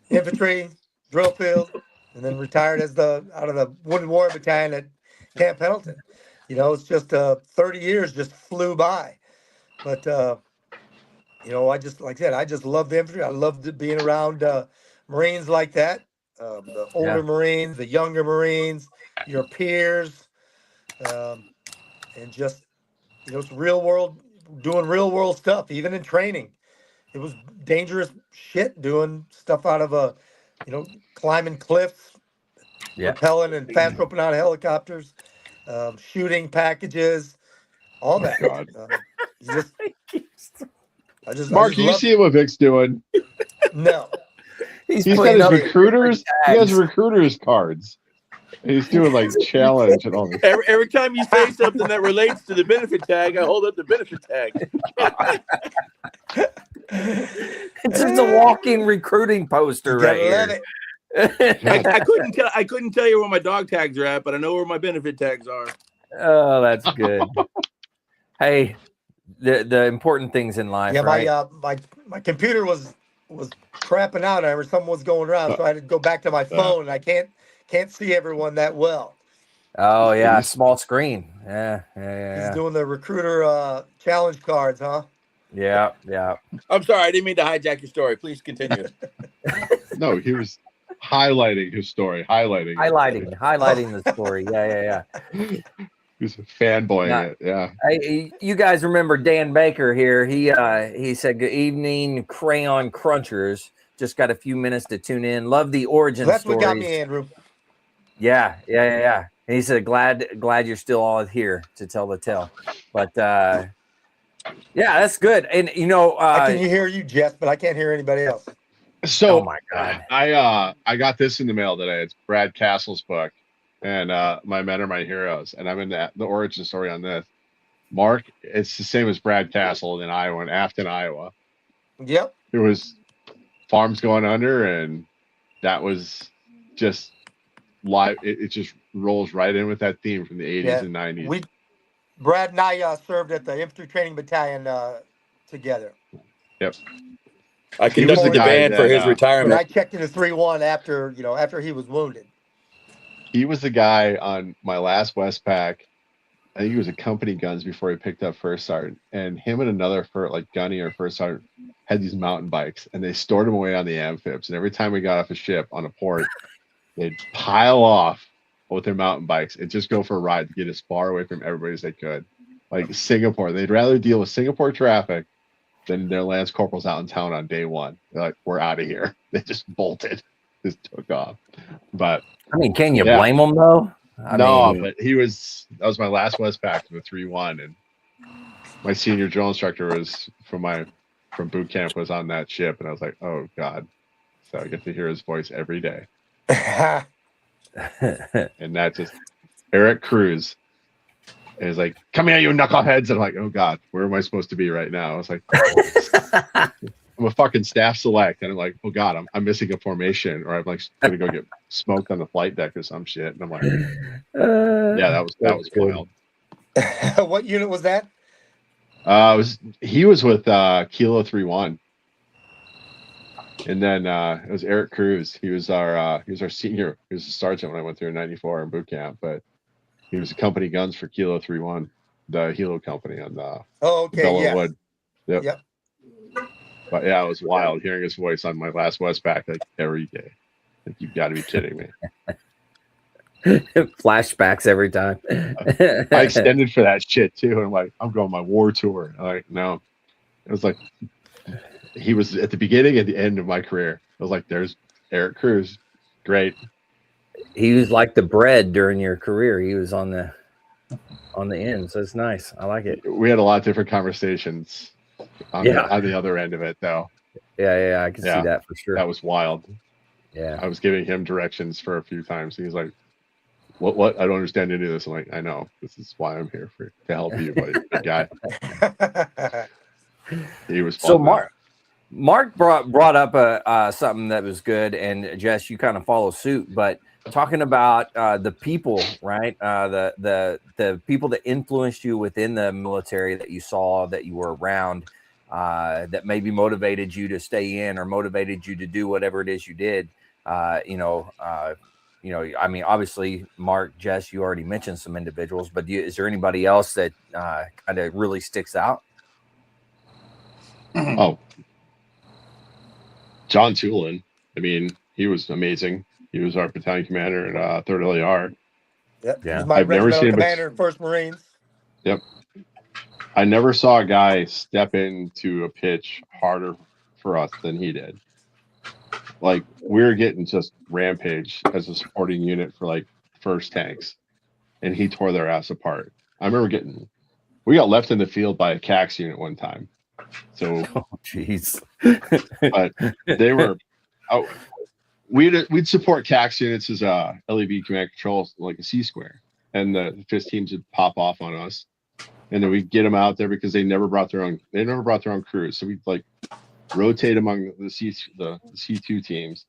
Speaker 7: infantry, drill field, and then retired out of the Wounded Warrior Battalion at Camp Pendleton. You know, it's just 30 years just flew by. But, you know, I just, like I said, I just love the infantry. I loved being around Marines like that, the older Marines, the younger Marines, your peers, and just, you know, it's doing real world stuff, even in training. It was dangerous shit doing stuff out of a climbing cliffs,
Speaker 1: Yeah.
Speaker 7: rappelling and fast roping out of helicopters, shooting packages, all that.
Speaker 6: God. Mark, can you see what Vic's doing?
Speaker 7: No.
Speaker 6: He's got his recruiters. He has recruiters cards. He's doing like challenge and all this.
Speaker 3: Every time you say something that relates to the benefit tag, I hold up the benefit tag.
Speaker 1: It's just a walking recruiting poster right here.
Speaker 3: I couldn't tell you where my dog tags are at, but I know where my benefit tags are.
Speaker 1: Oh, that's good. Hey, the important things in life.
Speaker 7: Yeah,
Speaker 1: right?
Speaker 7: my computer was crapping out. I heard something was going around, so I had to go back to my phone, and I can't see everyone that well.
Speaker 1: Oh yeah, small screen. Yeah.
Speaker 7: He's doing the recruiter challenge cards, huh?
Speaker 1: Yeah.
Speaker 3: I'm sorry, I didn't mean to hijack your story. Please continue.
Speaker 6: No, he was highlighting his story. Highlighting
Speaker 1: the story. Yeah.
Speaker 6: He's fanboying it. Yeah.
Speaker 1: Hey, you guys remember Dan Baker here? He said, "Good evening, Crayon Crunchers. Just got a few minutes to tune in. Love the origin
Speaker 7: That's
Speaker 1: stories."
Speaker 7: what got me, Andrew.
Speaker 1: Yeah. And he said, glad you're still all here to tell the tale. But yeah, that's good. And
Speaker 7: I can hear you, Jess, but I can't hear anybody else.
Speaker 6: So,
Speaker 1: oh my God,
Speaker 6: I got this in the mail today. It's Brad Castle's book, and My Men Are My Heroes, and I'm in the origin story on this. Mark, it's the same as Brad Castle in Iowa, in Afton, Iowa.
Speaker 7: Yep.
Speaker 6: It was farms going under, and that was just live. It just rolls right in with that theme from the 80s and 90s.
Speaker 7: Brad and I served at the Infantry Training Battalion together.
Speaker 6: Yep.
Speaker 3: I conducted the band for his retirement.
Speaker 7: And I checked into 3-1 after he was wounded.
Speaker 6: He was the guy on my last Westpac. I think he was a company guns before he picked up First Sergeant. And him and another gunny or First Sergeant had these mountain bikes, and they stored them away on the amphibs. And every time we got off a ship on a port, they'd pile off with their mountain bikes and just go for a ride to get as far away from everybody as they could. Like Singapore, they'd rather deal with Singapore traffic than their lance corporals out in town on day one. They're like, we're out of here. They just bolted, just took off. But
Speaker 1: I mean, can you blame them though?
Speaker 6: But that was my last Westpac with 3-1, and my senior drill instructor was from boot camp was on that ship, and I was like, oh God. So I get to hear his voice every day. And that's just Eric Cruz is like, come here, you knuckleheads. And I'm like, oh God, where am I supposed to be right now? I was like, I'm a fucking staff select, and I'm like, oh God, I'm missing a formation, or I'm like gonna go get smoked on the flight deck or some shit. And I'm like, yeah, that was wild.
Speaker 7: What unit was that?
Speaker 6: He was with Kilo 3-1. And then it was Eric Cruz. He was our senior. He was a sergeant when I went through in '94 in boot camp, but he was a company guns for Kilo 3-1, the Hilo company on the Bellawood. Yep. But yeah, it was wild hearing his voice on my last Westpac like every day. Like, you've got to be kidding me.
Speaker 1: Flashbacks every time.
Speaker 6: I extended for that shit too. And I'm like, I'm going my war tour. I'm like, no. It was like he was at the beginning and the end of my career. I was like, there's Eric Cruz. Great.
Speaker 1: He was like the bread during your career. He was on the end. So it's nice. I like it.
Speaker 6: We had a lot of different conversations on the other end of it though.
Speaker 1: Yeah. I can see that for sure.
Speaker 6: That was wild.
Speaker 1: Yeah.
Speaker 6: I was giving him directions for a few times. He was like, what? I don't understand any of this. I'm like, I know. This is why I'm here to help you, buddy. Good guy. He was fun.
Speaker 1: So Mark brought up something that was good, and Jess, you kind of follow suit, but talking about the people, right? The people that influenced you within the military that you saw, that you were around, that maybe motivated you to stay in or motivated you to do whatever it is you did. I mean, obviously, Mark, Jess, you already mentioned some individuals, but is there anybody else that kind of really sticks out?
Speaker 6: Oh, John Tulin. I mean, he was amazing. He was our battalion commander at 3rd LAR.
Speaker 7: Yep. Yeah. He's my regimental commander in 1st Marines.
Speaker 6: Yep. I never saw a guy step into a pitch harder for us than he did. like we were getting just rampage as a supporting unit for like first tanks, and he tore their ass apart. I remember we got left in the field by a CAX unit one time. So,
Speaker 1: Oh, jeez.
Speaker 6: but they were out. We'd support CAX units as LEV command control, like a C square, and the FIST teams would pop off on us, and then we'd get them out there because they never brought their own crews. So we'd like rotate among the C2 teams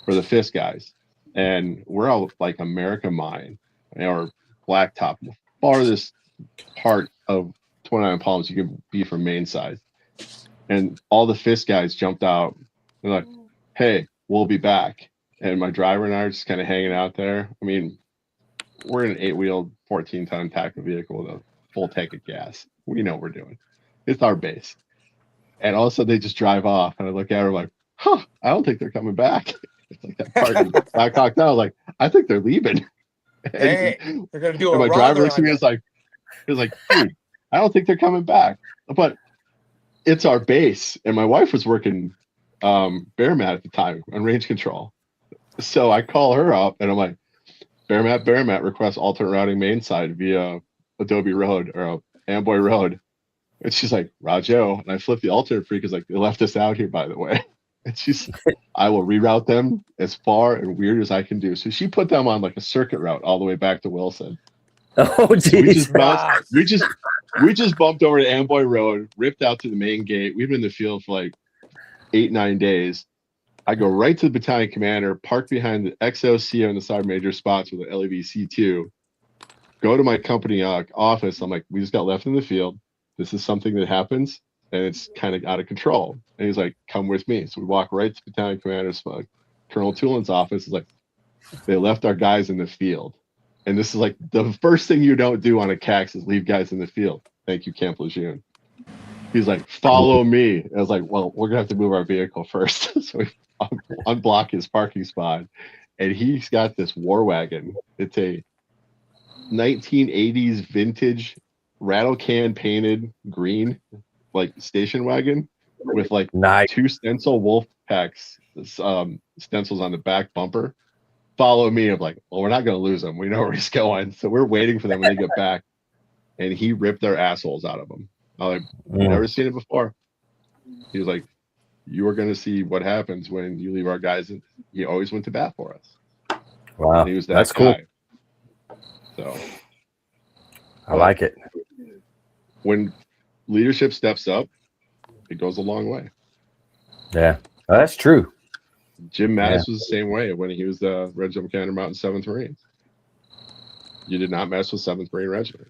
Speaker 6: for the FIST guys, and we're all like America Mine or Blacktop, the farthest part of 29 Palms you could be from main side. And all the FIST guys jumped out. They're like, hey, we'll be back. And my driver and I are just kind of hanging out there. I mean, we're in an 8-wheeled 14-ton tactical vehicle with a full tank of gas. We know what we're doing. It's our base. And all of a sudden they just drive off. And I look at her like, huh, I don't think they're coming back. It's like that part Black Hawk now. Like, I think they're leaving.
Speaker 7: Hey, they're gonna do
Speaker 6: and
Speaker 7: a
Speaker 6: my driver
Speaker 7: run
Speaker 6: looks at me and was like, dude, I don't think they're coming back. But it's our base. And my wife was working bear mat at the time on range control. So I call her up and I'm like, bear mat requests alternate routing main side via Adobe Road or Amboy Road. And she's like, Rajo. And I flipped the alternate free because like they left us out here, by the way. And she's, I will reroute them as far and weird as I can do. So she put them on like a circuit route all the way back to Wilson.
Speaker 1: Oh,
Speaker 6: So we
Speaker 1: geez.
Speaker 6: just bumped over to Amboy Road, ripped out to the main gate. We've been in the field for like 8-9 days. I go right to the battalion commander, park behind the XOCO and the sergeant major spots with the LEV C2, go to my company office. I'm like, we just got left in the field. This is something that happens and it's kind of out of control. And he's like, come with me. So we walk right to battalion commander's Colonel Toolin's office. It's like, they left our guys in the field. And this is like the first thing you don't do on a CAX is leave guys in the field. Thank you, Camp Lejeune. He's like, follow me. And I was like, well, we're gonna have to move our vehicle first. So we unblock his parking spot. And he's got this war wagon. It's a 1980s vintage rattle can painted green, like station wagon with like
Speaker 1: Nice.
Speaker 6: 2 stencil wolf packs, stencils on the back bumper. Follow me. I'm like, well, we're not going to lose him. We know where he's going. So we're waiting for them when they get back. And he ripped their assholes out of them. I'm like, never seen it before. He was like, you are going to see what happens when you leave our guys. He always went to bat for us.
Speaker 1: Wow.
Speaker 6: And he was
Speaker 1: That's
Speaker 6: guy.
Speaker 1: cool.
Speaker 6: So
Speaker 1: I like it.
Speaker 6: When leadership steps up, it goes a long way.
Speaker 1: Yeah, that's true.
Speaker 6: Jim Mattis was the same way when he was the Regiment Commander Mountain 7th Marines. You did not mess with 7th Marine Regiment.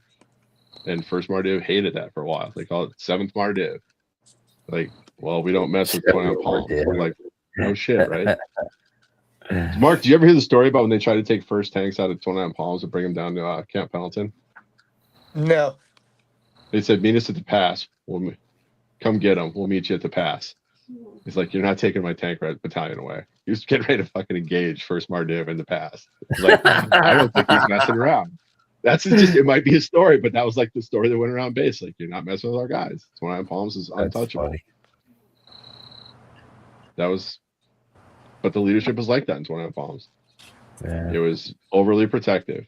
Speaker 6: And 1st Mardiv hated that for a while. They call it 7th Mardiv. like, well, we don't mess with 29 Palms. I'm like, no shit, right? Mark, did you ever hear the story about when they tried to take first tanks out of 29 Palms and bring them down to Camp Pendleton?
Speaker 7: No.
Speaker 6: They said, meet us at the pass. We'll come get them. We'll meet you at the pass. He's like, you're not taking my tank battalion away. He was getting ready to fucking engage first Mardiv in the pass. He's like, I don't think he's messing around. That's just, it might be a story, but that was like the story that went around base. Like, you're not messing with our guys. 29 Palms is untouchable. That was, but the leadership was like that in 29 Palms.
Speaker 1: Yeah.
Speaker 6: It was overly protective.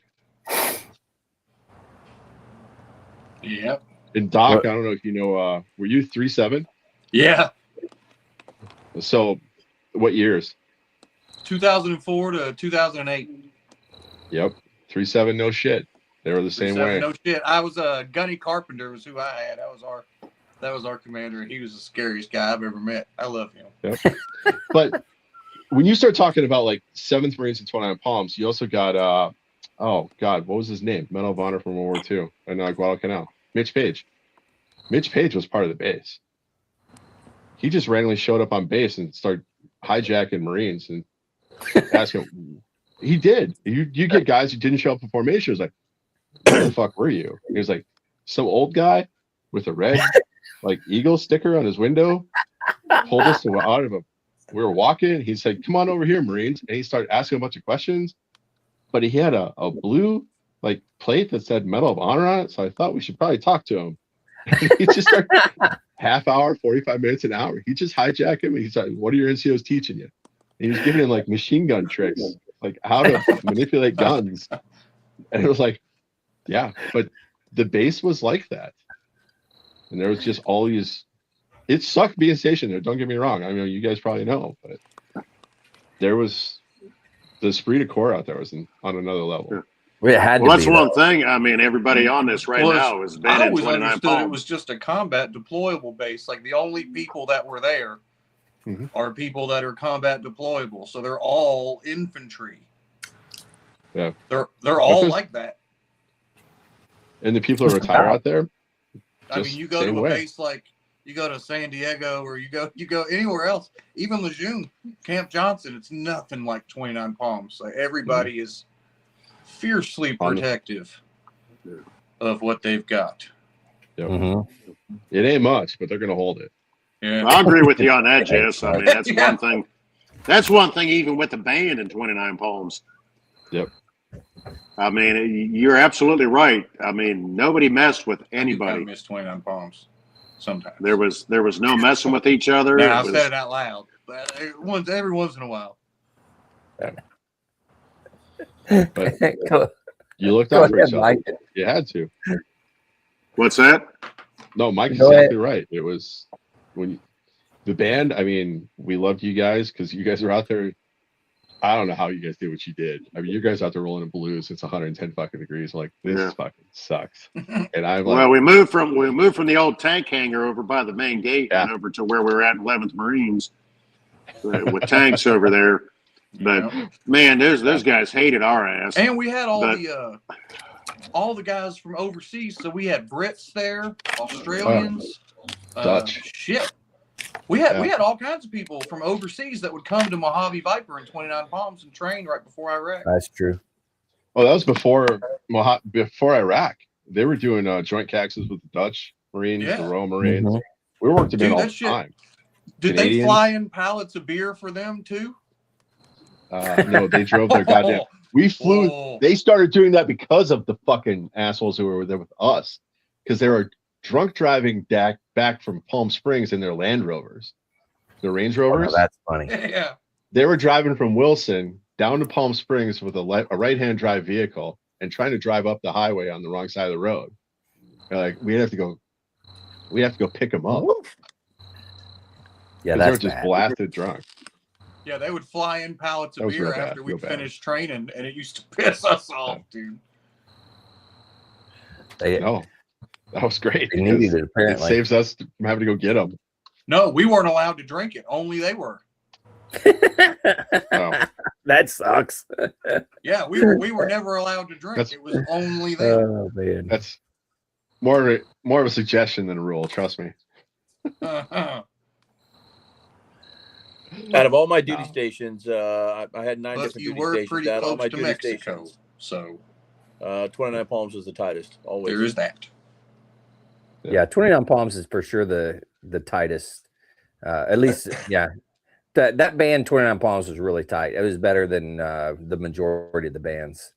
Speaker 5: Yep.
Speaker 6: And Doc, I don't know if you know, were you 3-7?
Speaker 5: Yeah.
Speaker 6: So what years?
Speaker 5: 2004 to 2008.
Speaker 6: Yep. 3-7, no shit. They were the same way.
Speaker 5: No shit. I was Gunny Carpenter was who I had. That was our commander, and he was the scariest guy I've ever met. I love him.
Speaker 6: Yep. But when you start talking about like 7th Marines and 29 Palms, you also got oh God, what was his name? Medal of Honor from World War II and Guadalcanal. Mitch Page. Mitch Page was part of the base. He just randomly showed up on base and started hijacking Marines and asking. He did. You get guys who didn't show up in formation. It was like, where the fuck were you? He was like, some old guy with a red like eagle sticker on his window pulled us out of a. We were walking. He said, "Come on over here, Marines," and he started asking a bunch of questions. But he had a blue like plate that said Medal of Honor on it, so I thought we should probably talk to him. He just started half hour, 45 minutes, an hour. He just hijacked him. And he's like, "What are your NCOs teaching you?" He was giving him like machine gun tricks, like how to manipulate guns. And it was like, yeah, but the base was like that. And there was just all these, it sucked being stationed there. Don't get me wrong. I mean, you guys probably know, but there was the esprit de corps out there was on another level.
Speaker 1: It had
Speaker 4: Well,
Speaker 1: to
Speaker 4: that's
Speaker 1: be,
Speaker 4: one
Speaker 1: though.
Speaker 4: thing. I mean, everybody on this right now has been
Speaker 5: I
Speaker 4: in
Speaker 5: always
Speaker 4: 29
Speaker 5: understood it
Speaker 4: Palms.
Speaker 5: was just a combat deployable base. Like the only people that were there are people that are combat deployable. So they're all infantry.
Speaker 6: Yeah.
Speaker 5: They're all like that.
Speaker 6: And the people who retire out there,
Speaker 5: I mean, you go to a base like you go to San Diego or you go anywhere else, even Lejeune, Camp Johnson, it's nothing like 29 Palms. Like everybody is fiercely protective of what they've got.
Speaker 6: Yep. It ain't much, but they're going to hold it.
Speaker 4: Yeah. I agree with you on that, Jess. I mean, that's one thing. That's one thing, even with the band in 29 Palms.
Speaker 6: Yep.
Speaker 4: I mean, you're absolutely right. I mean, nobody messed with anybody.
Speaker 5: I miss 29 Palms sometimes.
Speaker 4: There was no messing with each other.
Speaker 5: Now, I've said it out loud, but every once in a while.
Speaker 6: But you looked out for yourself. You had to.
Speaker 4: What's that?
Speaker 6: No, Mike's exactly right. It was when the band. I mean, we loved you guys because you guys were out there. I don't know how you guys did what you did. I mean, you guys out there rolling in blues. It's 110 fucking degrees. I'm like, this fucking sucks. And I'm like,
Speaker 4: well, we moved from the old tank hangar over by the main gate and over to where we were at 11th Marines with tanks over there. But man, those guys hated our ass.
Speaker 5: And we had all the guys from overseas. So we had Brits there, Australians,
Speaker 6: Dutch.
Speaker 5: Shit. We had all kinds of people from overseas that would come to Mojave Viper in 29 Palms and train right before Iraq.
Speaker 1: That's true.
Speaker 6: Oh, that was before Iraq. They were doing joint caxes with the Dutch Marines, the Royal Marines. We worked them in all the time.
Speaker 5: Did they fly in pallets of beer for them too?
Speaker 6: No, they drove their goddamn. We flew. Whoa. They started doing that because of the fucking assholes who were there with us, because they were drunk driving back from Palm Springs in their Land Rovers, the Range Rovers.
Speaker 1: Oh, that's funny.
Speaker 5: Yeah.
Speaker 6: They were driving from Wilson down to Palm Springs with a right-hand drive vehicle and trying to drive up the highway on the wrong side of the road. They're like, we have to go pick them up.
Speaker 1: Yeah,
Speaker 6: they were just blasted drunk.
Speaker 5: Yeah, they would fly in pallets of beer after we finished training, and it used to piss us off, dude.
Speaker 6: No, that was great.
Speaker 1: They needed it, apparently.
Speaker 6: It saves us from having to go get them.
Speaker 5: No, we weren't allowed to drink it. Only they were.
Speaker 1: That sucks.
Speaker 5: Yeah, we were never allowed to drink. It was only them.
Speaker 1: Oh man,
Speaker 6: that's more of a suggestion than a rule. Trust me.
Speaker 3: Out of all my duty stations, I had 9 different duty stations.
Speaker 5: Pretty
Speaker 3: out
Speaker 5: close
Speaker 3: all my
Speaker 5: to
Speaker 3: duty
Speaker 5: Mexico,
Speaker 3: stations,
Speaker 5: so
Speaker 3: 29 Palms was the tightest. Always.
Speaker 5: There is that.
Speaker 1: Yeah, 29 Palms is for sure the tightest. At least, yeah. That band 29 Palms was really tight. It was better than the majority of the bands,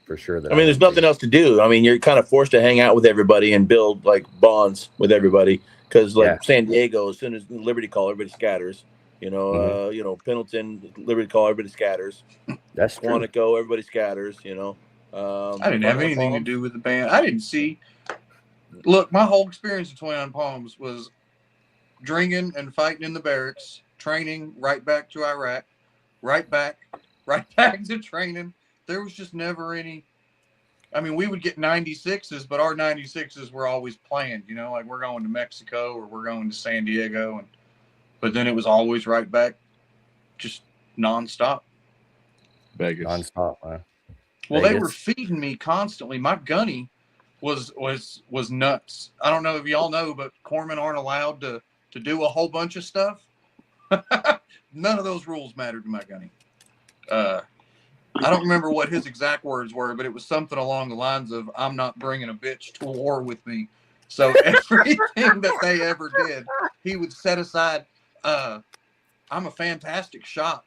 Speaker 1: for sure.
Speaker 3: I mean, there's nothing else to do. I mean, you're kind of forced to hang out with everybody and build like bonds with everybody. Because San Diego, as soon as Liberty Call, everybody scatters. You know, Pendleton, Liberty Call, everybody scatters.
Speaker 1: That's true.
Speaker 3: Quantico, everybody scatters. You know,
Speaker 5: I didn't have anything to do with the band. I didn't see. Look, my whole experience at 29 Palms was drinking and fighting in the barracks, training, right back to Iraq, right back to training. There was just never any. I mean, we would get 96s, but our 96s were always planned. You know, like we're going to Mexico or we're going to San Diego, but then it was always right back, just nonstop.
Speaker 6: Vegas.
Speaker 1: Nonstop, man.
Speaker 5: Well, Vegas. They were feeding me constantly. My gunny was nuts. I don't know if y'all know, but corpsmen aren't allowed to do a whole bunch of stuff. None of those rules mattered to my gunny. I don't remember what his exact words were, but it was something along the lines of, I'm not bringing a bitch to war with me. So everything that they ever did, he would set aside. I'm a fantastic shot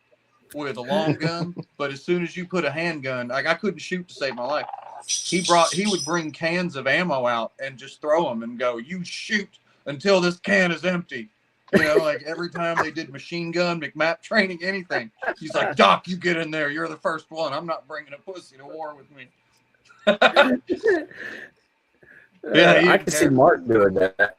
Speaker 5: with a long gun, but as soon as you put a handgun, like I couldn't shoot to save my life. He would bring cans of ammo out and just throw them and go, you shoot until this can is empty. You know, like every time they did machine gun, McMap training, anything, he's like, Doc, you get in there. You're the first one. I'm not bringing a pussy to war with me. Yeah,
Speaker 1: I can see Mark doing that.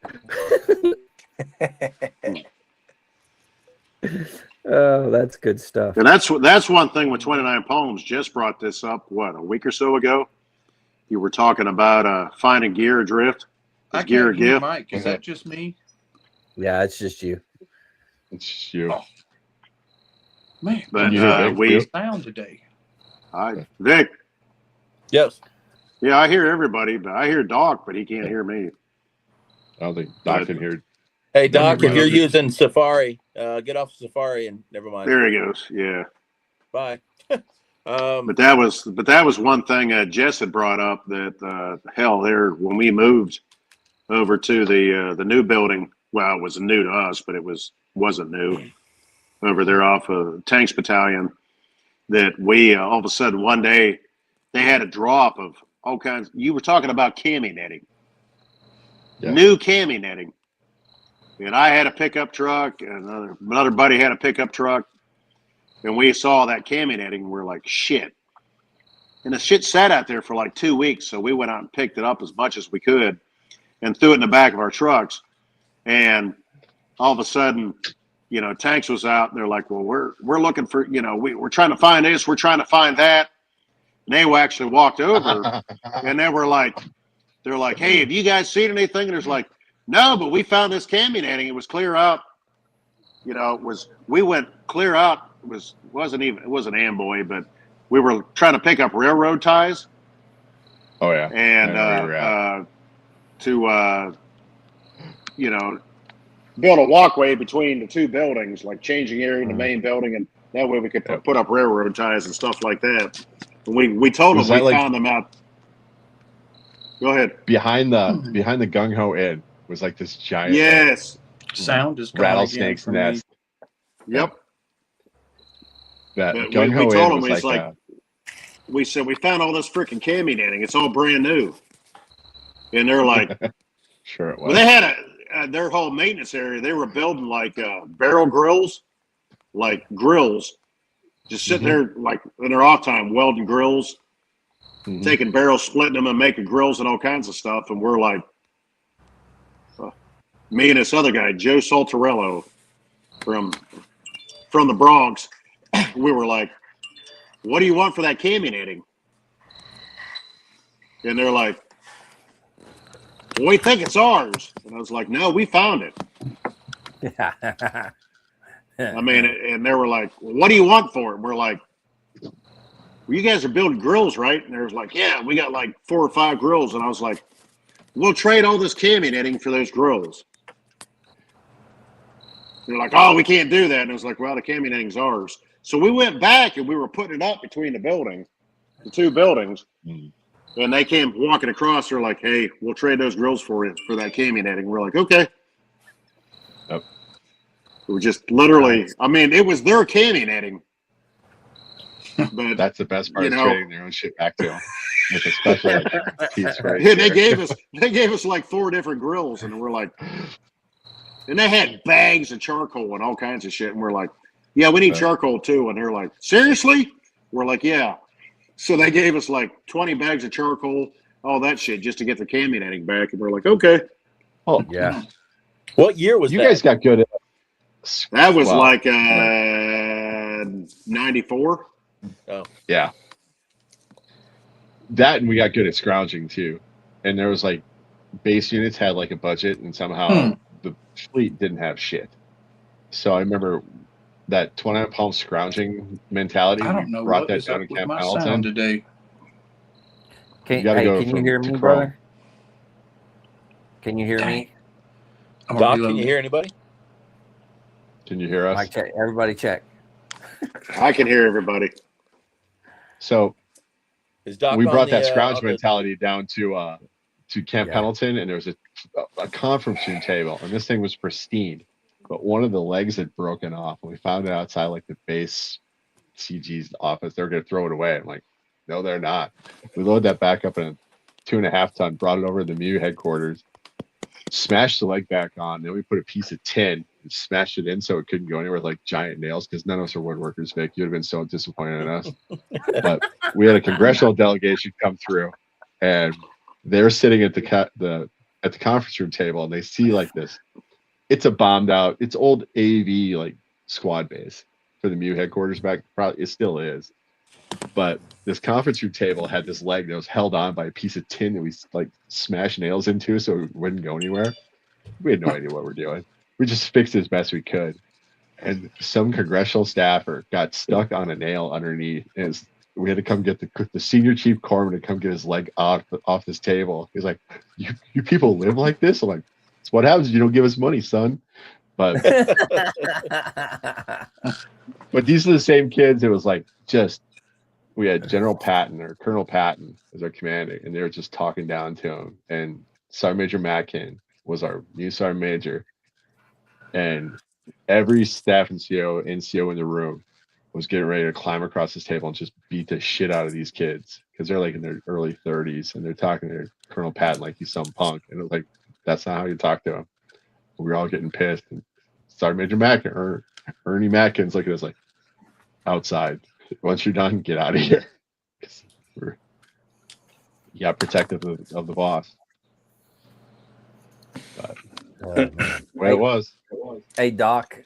Speaker 1: Oh, that's good stuff.
Speaker 4: And that's one thing with 29 Palms. Just brought this up, what, a week or so ago? You were talking about finding gear adrift.
Speaker 5: I
Speaker 4: Gear
Speaker 5: can't hear
Speaker 4: gift.
Speaker 5: Mike. Is that just me?
Speaker 1: Yeah, it's just you.
Speaker 6: It's just you.
Speaker 5: Oh. Man,
Speaker 4: But
Speaker 6: you hear Vic,
Speaker 4: we
Speaker 6: too?
Speaker 5: sound today.
Speaker 4: Vic.
Speaker 3: Yes.
Speaker 4: Yeah, I hear everybody, but I hear Doc, but he can't hear me.
Speaker 6: I don't think Doc can hear.
Speaker 3: Hey, Doc, if you're
Speaker 4: Everybody.
Speaker 3: using Safari, get off Safari and never mind.
Speaker 4: There he goes. Yeah.
Speaker 3: Bye.
Speaker 4: But that was one thing Jess had brought up that hell there when we moved over to the new building. Well, it was new to us, but it wasn't new over there off of Tanks Battalion. That we all of a sudden one day they had a drop of all kinds. You were talking about cami netting, new cami netting, and I had a pickup truck, and another buddy had a pickup truck. And we saw that cami netting, and we're like, shit. And the shit sat out there for like 2 weeks. So we went out and picked it up as much as we could and threw it in the back of our trucks. And all of a sudden, you know, Tanks was out. And they're like, well, we're looking for, you know, we're trying to find this. We're trying to find that. And they actually walked over. And then they're like, hey, have you guys seen anything? And there's like, no, but we found this cami netting. It was clear out. You know, we went clear out. It wasn't Amboy, but we were trying to pick up railroad ties.
Speaker 6: Oh yeah,
Speaker 4: and to you know, build a walkway between the two buildings, like changing area in the main building, and that way we could put up railroad ties and stuff like that. And we told them we found them out. Go ahead.
Speaker 6: Behind the Gung Ho Inn was like this giant
Speaker 5: sound is
Speaker 6: rattlesnake's nest.
Speaker 4: Yep.
Speaker 6: That
Speaker 4: we
Speaker 6: Gung-Ho
Speaker 4: told
Speaker 6: Inn
Speaker 4: them,
Speaker 6: was like
Speaker 4: we said, we found all this freaking cami netting. It's all brand new. And they're like,
Speaker 6: sure it was.
Speaker 4: Well, they had their whole maintenance area. They were building like barrel grills, like grills, just sitting there like in their off time, welding grills, taking barrels, splitting them and making grills and all kinds of stuff. And we're like, me and this other guy, Joe Saltarello from the Bronx, we were like, what do you want for that cami netting? And they're like, well, we think it's ours. And I was like, no, we found it. I mean, and they were like, well, what do you want for it? And we're like, well, you guys are building grills, right? And they was like, yeah, we got like 4 or 5 grills. And I was like, we'll trade all this cami netting for those grills. They're like, oh, we can't do that. And I was like, well, the cami netting's ours. So we went back and we were putting it up between the two buildings. And they came walking across. They're like, hey, we'll trade those grills for it for that cami netting. We're like, okay.
Speaker 6: Yep.
Speaker 4: It was just literally, I mean, it was their cami netting. But
Speaker 6: that's the best part, is trading their own shit back to them. With a special like, piece right
Speaker 4: yeah, they gave us like 4 different grills, and we're like, and they had bags of charcoal and all kinds of shit, and we're like, yeah, we need charcoal too. And they're like, seriously? We're like, yeah. So they gave us like 20 bags of charcoal, all that shit, just to get the cami netting back, and we're like, okay.
Speaker 6: Oh
Speaker 1: yeah.
Speaker 3: What year was
Speaker 6: you
Speaker 3: that?
Speaker 6: guys got good at
Speaker 4: that was like 94.
Speaker 3: Oh
Speaker 6: yeah. That, and we got good at scrounging too. And there was like base units had like a budget, and somehow the fleet didn't have shit. So I remember that 29 Palm scrounging mentality.
Speaker 5: I don't know
Speaker 6: brought
Speaker 5: what
Speaker 6: that
Speaker 5: is
Speaker 6: down
Speaker 5: up
Speaker 6: to
Speaker 5: with
Speaker 6: Camp
Speaker 5: my
Speaker 6: Hamilton
Speaker 5: sound today.
Speaker 1: Can
Speaker 6: gotta go
Speaker 1: you hear me,
Speaker 6: to
Speaker 1: brother? Can you hear me?
Speaker 3: Doc, can you hear anybody?
Speaker 6: Can you hear us?
Speaker 1: Mic check. Everybody check.
Speaker 4: I can hear everybody.
Speaker 6: So
Speaker 3: Is Doc
Speaker 6: we
Speaker 3: on
Speaker 6: brought
Speaker 3: the,
Speaker 6: that scrounge
Speaker 3: on the-
Speaker 6: mentality down to Camp Pendleton, and there was a conference room table, and this thing was pristine, but one of the legs had broken off, and we found it outside like the base CG's office. They're going to throw it away. I'm like, no, they're not. We loaded that back up in a 2.5 ton, brought it over to the MU headquarters, smashed the leg back on. Then we put a piece of tin, smashed it in so it couldn't go anywhere with like giant nails because none of us are woodworkers, Vic. You'd have been so disappointed in us. But we had a congressional delegation come through, and they're sitting at the conference room table, and they see like this. It's a bombed out. It's old AV like squad base for the MU headquarters back. Probably it still is, but this conference room table had this leg that was held on by a piece of tin that we like smashed nails into so it wouldn't go anywhere. We had no idea what we're doing. We just fixed it as best we could. And some congressional staffer got stuck on a nail underneath. And we had to come get the senior chief corpsman to come get his leg off this table. He's like, you people live like this? I'm like, it's what happens if you don't give us money, son. But but these are the same kids. It was like we had General Patton or Colonel Patton as our commander, and they were just talking down to him. And Sergeant Major Matkin was our new sergeant major, and every staff NCO in the room was getting ready to climb across this table and just beat the shit out of these kids because they're like in their early 30s and they're talking to Colonel Patton like he's some punk, and it was like that's not how you talk to him. We were all getting pissed, and Sergeant Major Matkin or Ernie Matkin's looking at us like, outside. Once you're done, get out of here. You got protective of the boss. But way it was.
Speaker 1: Hey, Doc,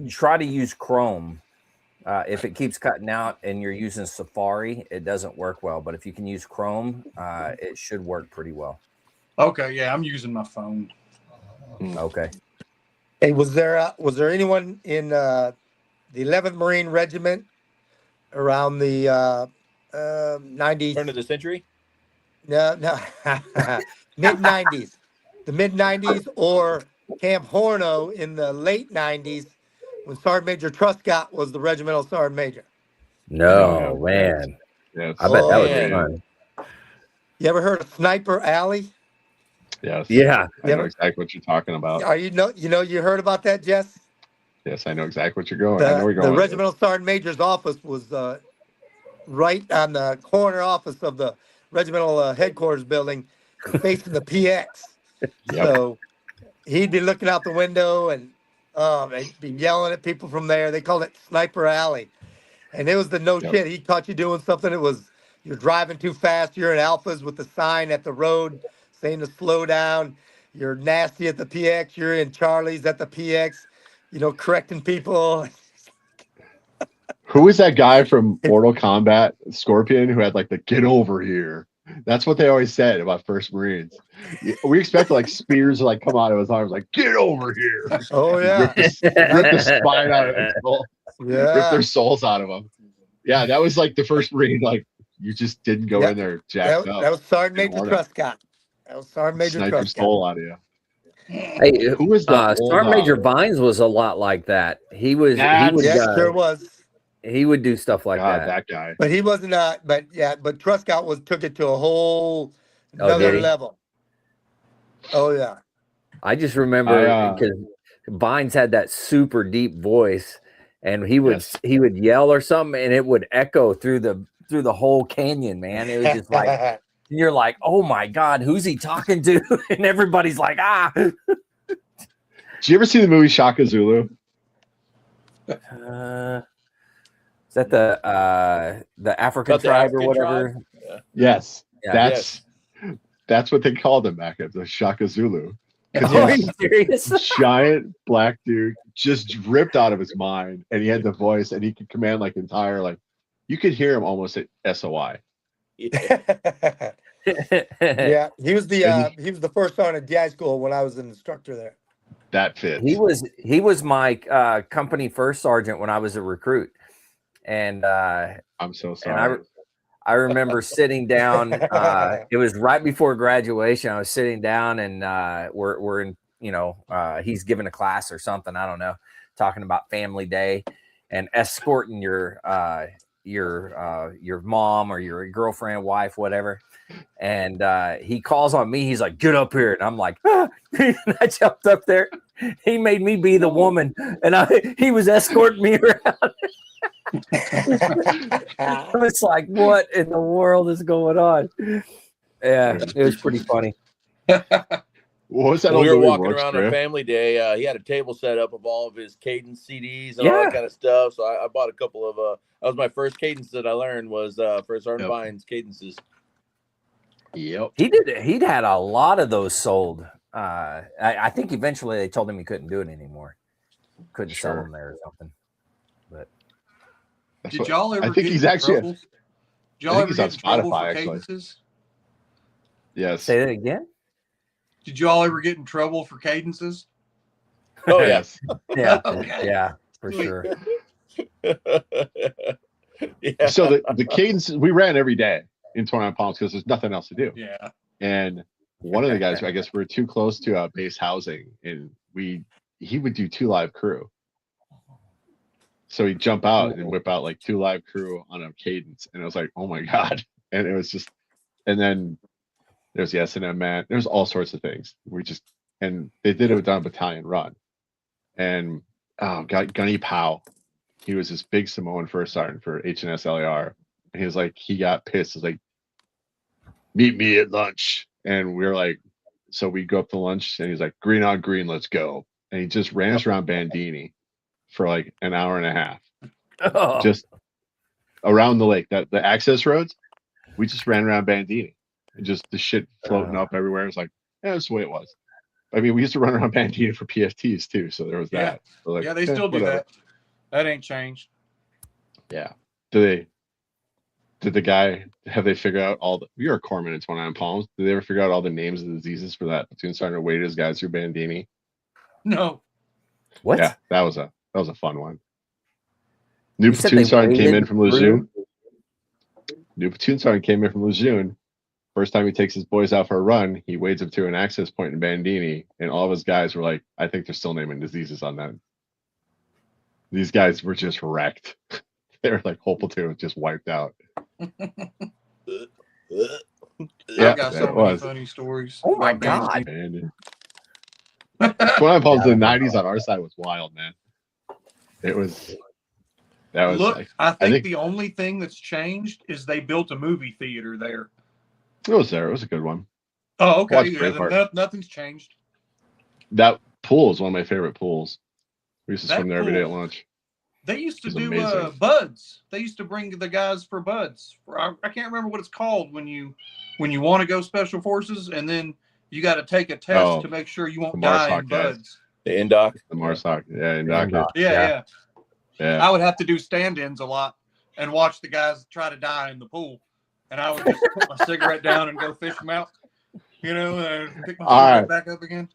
Speaker 1: try to use Chrome. If it keeps cutting out and you're using Safari, it doesn't work well. But if you can use Chrome, it should work pretty well.
Speaker 5: Okay, yeah, I'm using my phone.
Speaker 1: Okay.
Speaker 7: Hey, was there anyone in the 11th Marine Regiment around the 90s?
Speaker 3: Turn of the century?
Speaker 7: No, mid 90s, the mid 90s, or Camp Horno in the late 90s when Sergeant Major Truscott was the regimental sergeant major.
Speaker 1: No, man.
Speaker 6: Yes.
Speaker 1: I bet that was
Speaker 3: man.
Speaker 1: fun.
Speaker 7: You ever heard of Sniper Alley?
Speaker 6: Yes.
Speaker 1: Yeah.
Speaker 6: I know exactly what you're talking about.
Speaker 7: You heard about that, Jess?
Speaker 6: Yes, I know exactly what you're going. I know we're
Speaker 7: The
Speaker 6: going.
Speaker 7: regimental sergeant major's office was right on the corner office of the regimental headquarters building, facing the PX.
Speaker 6: Yep.
Speaker 7: So he'd be looking out the window and they'd be yelling at people from there. They called it Sniper Alley, and it was the no shit. He caught you doing something. It was you're driving too fast. You're in Alphas with the sign at the road saying to slow down. You're nasty at the PX. You're in Charlie's at the PX. Correcting people.
Speaker 6: Who was that guy from Mortal Kombat, Scorpion, who had like the "get over here"? That's what they always said about First Marines. We expected like spears to like come out of his arms, like "get over here."
Speaker 7: Oh yeah,
Speaker 6: rip the spine out of their soul.
Speaker 7: yeah.
Speaker 6: Rip their souls out of them. Yeah, that was like the First Marine. Like you just didn't go in there jacked up.
Speaker 7: That was Sergeant Major
Speaker 6: Warn
Speaker 7: Truscott. That was Sergeant Major
Speaker 6: Snipe your
Speaker 7: Truscott.
Speaker 6: soul out of you.
Speaker 1: Hey,
Speaker 6: Who was the
Speaker 1: Sergeant Major Vines was a lot like that. He would
Speaker 7: Sure was.
Speaker 1: he would do stuff like
Speaker 6: God,
Speaker 1: that.
Speaker 6: that guy.
Speaker 7: But he wasn't. But Truscott took it to a whole another level. Oh yeah.
Speaker 1: I just remember because Vines had that super deep voice, and he would yell or something, and it would echo through the whole canyon. Man, it was just like you're like, oh my God, who's he talking to? And everybody's like, ah.
Speaker 6: Did you ever see the movie Shaka Zulu?
Speaker 1: Is that the African tribe or whatever?
Speaker 3: Yeah.
Speaker 6: Yes.
Speaker 1: Yeah.
Speaker 6: That's what they called him back at the Shaka Zulu.
Speaker 1: Oh, are you serious?
Speaker 6: Giant black dude just ripped out of his mind, and he had the voice, and he could command like entire you could hear him almost at SOI.
Speaker 7: Yeah, he was the first sergeant at DI school when I was an instructor there.
Speaker 6: That fits.
Speaker 1: He was my company first sergeant when I was a recruit, and
Speaker 6: I'm so sorry.
Speaker 1: And I remember sitting down. It was right before graduation. I was sitting down, and we're in. He's giving a class or something. I don't know, talking about Family Day and escorting your mom or your girlfriend, wife, whatever. And he calls on me. He's like, "Get up here!" And I'm like, ah. And I jumped up there. He made me be the woman, and he was escorting me around. I was like, what in the world is going on? Yeah, it was pretty funny.
Speaker 6: What was that
Speaker 3: When
Speaker 6: old
Speaker 3: we were
Speaker 6: movie,
Speaker 3: walking
Speaker 6: Rourke's
Speaker 3: around on
Speaker 6: Drift?
Speaker 3: family day, he had a table set up of all of his cadence CDs and all that kind of stuff. So I bought a couple of that was my first cadence that I learned was for Sergeant Vine's cadences.
Speaker 6: Yep.
Speaker 1: He'd had a lot of those sold. I think eventually they told him he couldn't do it anymore. Couldn't sell them there or something. But
Speaker 5: did y'all ever
Speaker 6: I think
Speaker 5: get
Speaker 6: he's
Speaker 5: in
Speaker 6: actually
Speaker 5: trouble? Did y'all ever get in trouble for
Speaker 6: actually.
Speaker 5: cadences?
Speaker 6: Yes.
Speaker 1: Say that again.
Speaker 5: Did y'all ever get in trouble for cadences?
Speaker 3: Oh yeah.
Speaker 6: Yes.
Speaker 1: Yeah.
Speaker 5: Okay.
Speaker 1: Yeah, for sure.
Speaker 3: Yeah.
Speaker 6: So the cadence we ran every day in 29 Palms because there's nothing else to do.
Speaker 5: Yeah.
Speaker 6: And one of the guys, I guess we were too close to base housing, and he would do 2 live crew. So he'd jump out and whip out like 2 live crew on a cadence, and it was like, oh my god! And it was just, and then there's the S&M man. There's all sorts of things. And they did it on a battalion run, and Gunny Powell, he was this big Samoan first sergeant for HNS LAR, and he was like, he got pissed. He's like, meet me at lunch. And we were like, so we go up to lunch, and he's like, green on green, let's go. And he just ran us around Bandini for like an hour and a half, just around the lake. That the access roads, we just ran around Bandini, and just the shit floating up everywhere. It's like, yeah, that's the way it was. I mean, we used to run around Bandini for PFTs too, so there was that. So like,
Speaker 5: yeah, they still do that. That ain't changed.
Speaker 6: Yeah. Did the guy have they figured out all the? You're a corpsman in 29 Palms. Did they ever figure out all the names of the diseases for that platoon sergeant who waited his guys through Bandini?
Speaker 5: No.
Speaker 1: What?
Speaker 6: Yeah, that was a fun one. New platoon sergeant came in from Lejeune. New platoon sergeant came in from Lejeune. First time he takes his boys out for a run, he wades up to an access point in Bandini, and all of his guys were like, I think they're still naming diseases on that. These guys were just wrecked. They were like, whole platoon was just wiped out.
Speaker 5: I got so many funny stories.
Speaker 1: Oh my god!
Speaker 6: 29 Palms in the 90s on our side was wild, man. It was. That was.
Speaker 5: Look, I think the only thing that's changed is they built a movie theater there.
Speaker 6: It was there. It was a good one.
Speaker 5: Oh, okay. Yeah, nothing's changed.
Speaker 6: That pool is one of my favorite pools. We used to swim there every day at lunch.
Speaker 5: They used to do buds. They used to bring the guys for buds. I can't remember what it's called when you want to go special forces, and then you got to take a test to make sure you won't die in buds.
Speaker 3: The Indoc.
Speaker 6: The Marsoc. Yeah, Indoc.
Speaker 5: Yeah. I would have to do stand-ins a lot and watch the guys try to die in the pool, and I would just put my cigarette down and go fish them out. And pick my cigarette back up again.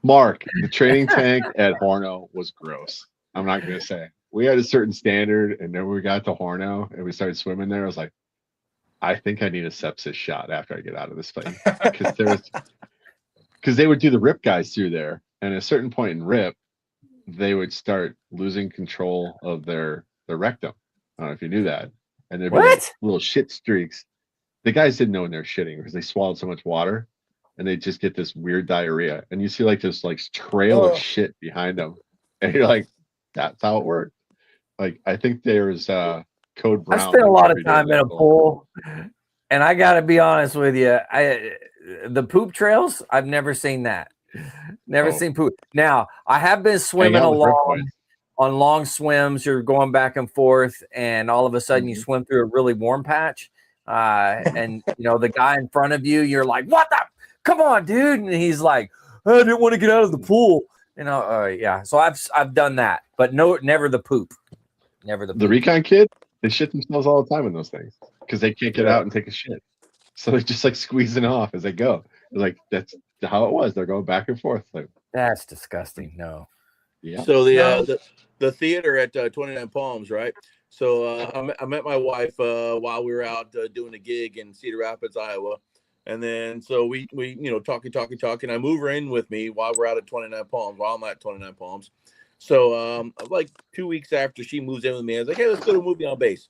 Speaker 6: Mark, the training tank at Horno was gross. I'm not gonna say. We had a certain standard, and then we got to Horno and we started swimming there. I was like, I think I need a sepsis shot after I get out of this thing. Because they would do the RIP guys through there, and at a certain point in RIP, they would start losing control of their rectum. I don't know if you knew that. And there'd be like little shit streaks. The guys didn't know when they were shitting because they swallowed so much water, and they just get this weird diarrhea. And you see like this like trail of shit behind them, and you're like, that's how it worked. Like, I think there's Code Brown.
Speaker 1: I spent a lot of time in a pool, and I got to be honest with you. The poop trails, I've never seen that. Never seen poop. Now, I have been swimming along on long swims. You're going back and forth, and all of a sudden you swim through a really warm patch. And, the guy in front of you, you're like, what the? Come on, dude. And he's like, I didn't want to get out of the pool. Yeah. So I've done that, but never the poop. Never the poop.
Speaker 6: The recon kid, they shit themselves all the time in those things because they can't get out and take a shit. So they're just like squeezing off as they go. They're like, that's how it was. They're going back and forth. Like,
Speaker 1: that's disgusting. No.
Speaker 6: Yeah.
Speaker 3: So the theater at 29 Palms, right? So I met my wife while we were out doing a gig in Cedar Rapids, Iowa. And then so we talking. I move her in with me while we're out at 29 Palms, while I'm at 29 Palms. So like 2 weeks after she moves in with me, I was like, hey, let's go to a movie on base.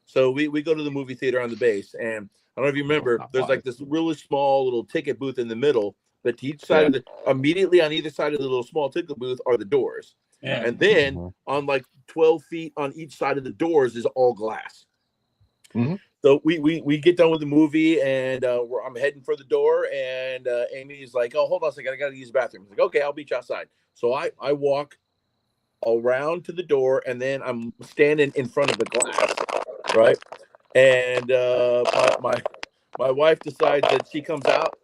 Speaker 3: So we go to the movie theater on the base. And I don't know if you remember, there's like this really small little ticket booth in the middle, but to each side of immediately on either side of the little small ticket booth are the doors. Yeah. And then on like 12 feet on each side of the doors is all glass. Mm-hmm. So we get done with the movie, and I'm heading for the door, and Amy's like, "Oh, hold on a second, I got to use the bathroom." I'm like, "Okay, I'll meet you outside." So I walk around to the door, and then I'm standing in front of the glass, right? And my wife decides that she comes out.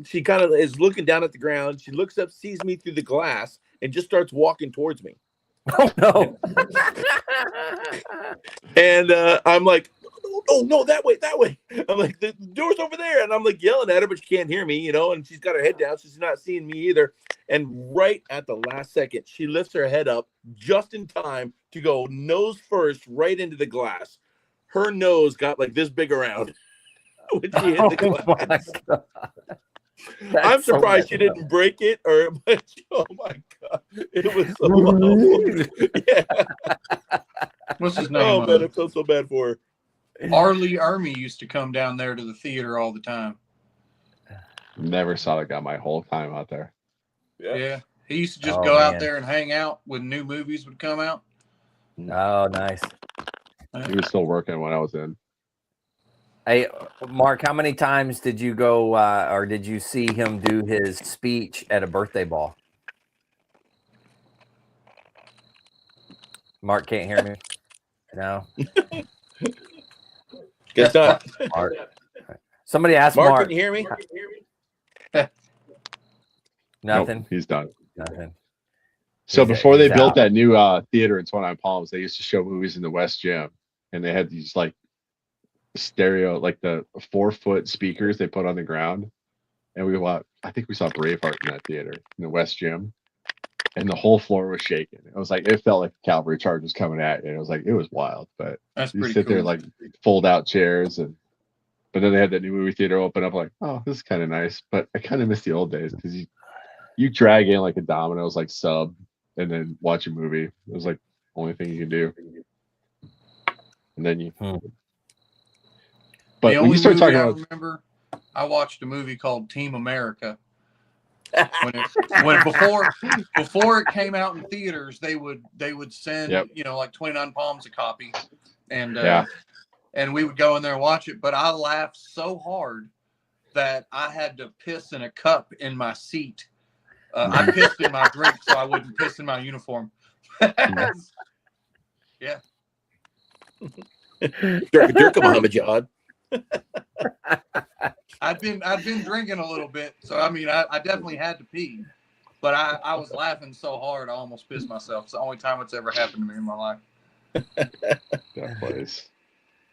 Speaker 3: She kind of is looking down at the ground. She looks up, sees me through the glass, and just starts walking towards me.
Speaker 1: Oh no!
Speaker 3: And I'm like, no, that way. I'm like, the door's over there, and I'm like yelling at her, but she can't hear me, and she's got her head down, so she's not seeing me either. And right at the last second, she lifts her head up just in time to go nose first right into the glass. Her nose got like this big around when she hit the glass. I'm surprised she didn't break it, but oh my god, it was so awful. Yeah.
Speaker 5: What's his name?
Speaker 3: Oh man, I felt so bad for her.
Speaker 5: Arlie Army used to come down there to the theater all the time.
Speaker 6: Never saw the guy my whole time out there.
Speaker 5: Yeah. He used to just go out there and hang out when new movies would come out.
Speaker 1: Oh, nice.
Speaker 6: He was still working when I was in.
Speaker 1: Hey, Mark, how many times did you go or did you see him do his speech at a birthday ball? Mark can't hear me. No.
Speaker 3: Guess not.
Speaker 1: Mark. Somebody asked
Speaker 3: Mark,
Speaker 1: Mark.
Speaker 3: can you hear me?
Speaker 1: Nothing.
Speaker 6: Nope, he's done.
Speaker 1: Nothing.
Speaker 6: So before they built
Speaker 1: out.
Speaker 6: that new theater in 29 Palms, they used to show movies in the West Gym, and they had these like stereo, like the 4-foot speakers they put on the ground, and I think we saw Braveheart in that theater in the West Gym, and the whole floor was shaking. It was like it felt like a cavalry charge was coming at you. It was like it was wild, but
Speaker 5: That's
Speaker 6: you
Speaker 5: pretty
Speaker 6: sit
Speaker 5: cool.
Speaker 6: there like fold out chairs, but then they had that new movie theater open up. Like, oh, this is kind of nice, but I kind of miss the old days because you drag in like a Domino's like sub and then watch a movie. It was like the only thing you can do, and then you. But
Speaker 5: the
Speaker 6: when you start talking
Speaker 5: I
Speaker 6: about,
Speaker 5: remember, I watched a movie called Team America. Before it came out in theaters, they would send like 29 Palms a copy, and and we would go in there and watch it. But I laughed so hard that I had to piss in a cup in my seat. I pissed in my drink so I wouldn't piss in my uniform. Yeah.
Speaker 3: Dirk Muhammad Jihad.
Speaker 5: I'd been drinking a little bit, so I mean I definitely had to pee, but I was laughing so hard I almost pissed myself. It's the only time it's ever happened to me in my life.
Speaker 6: that place.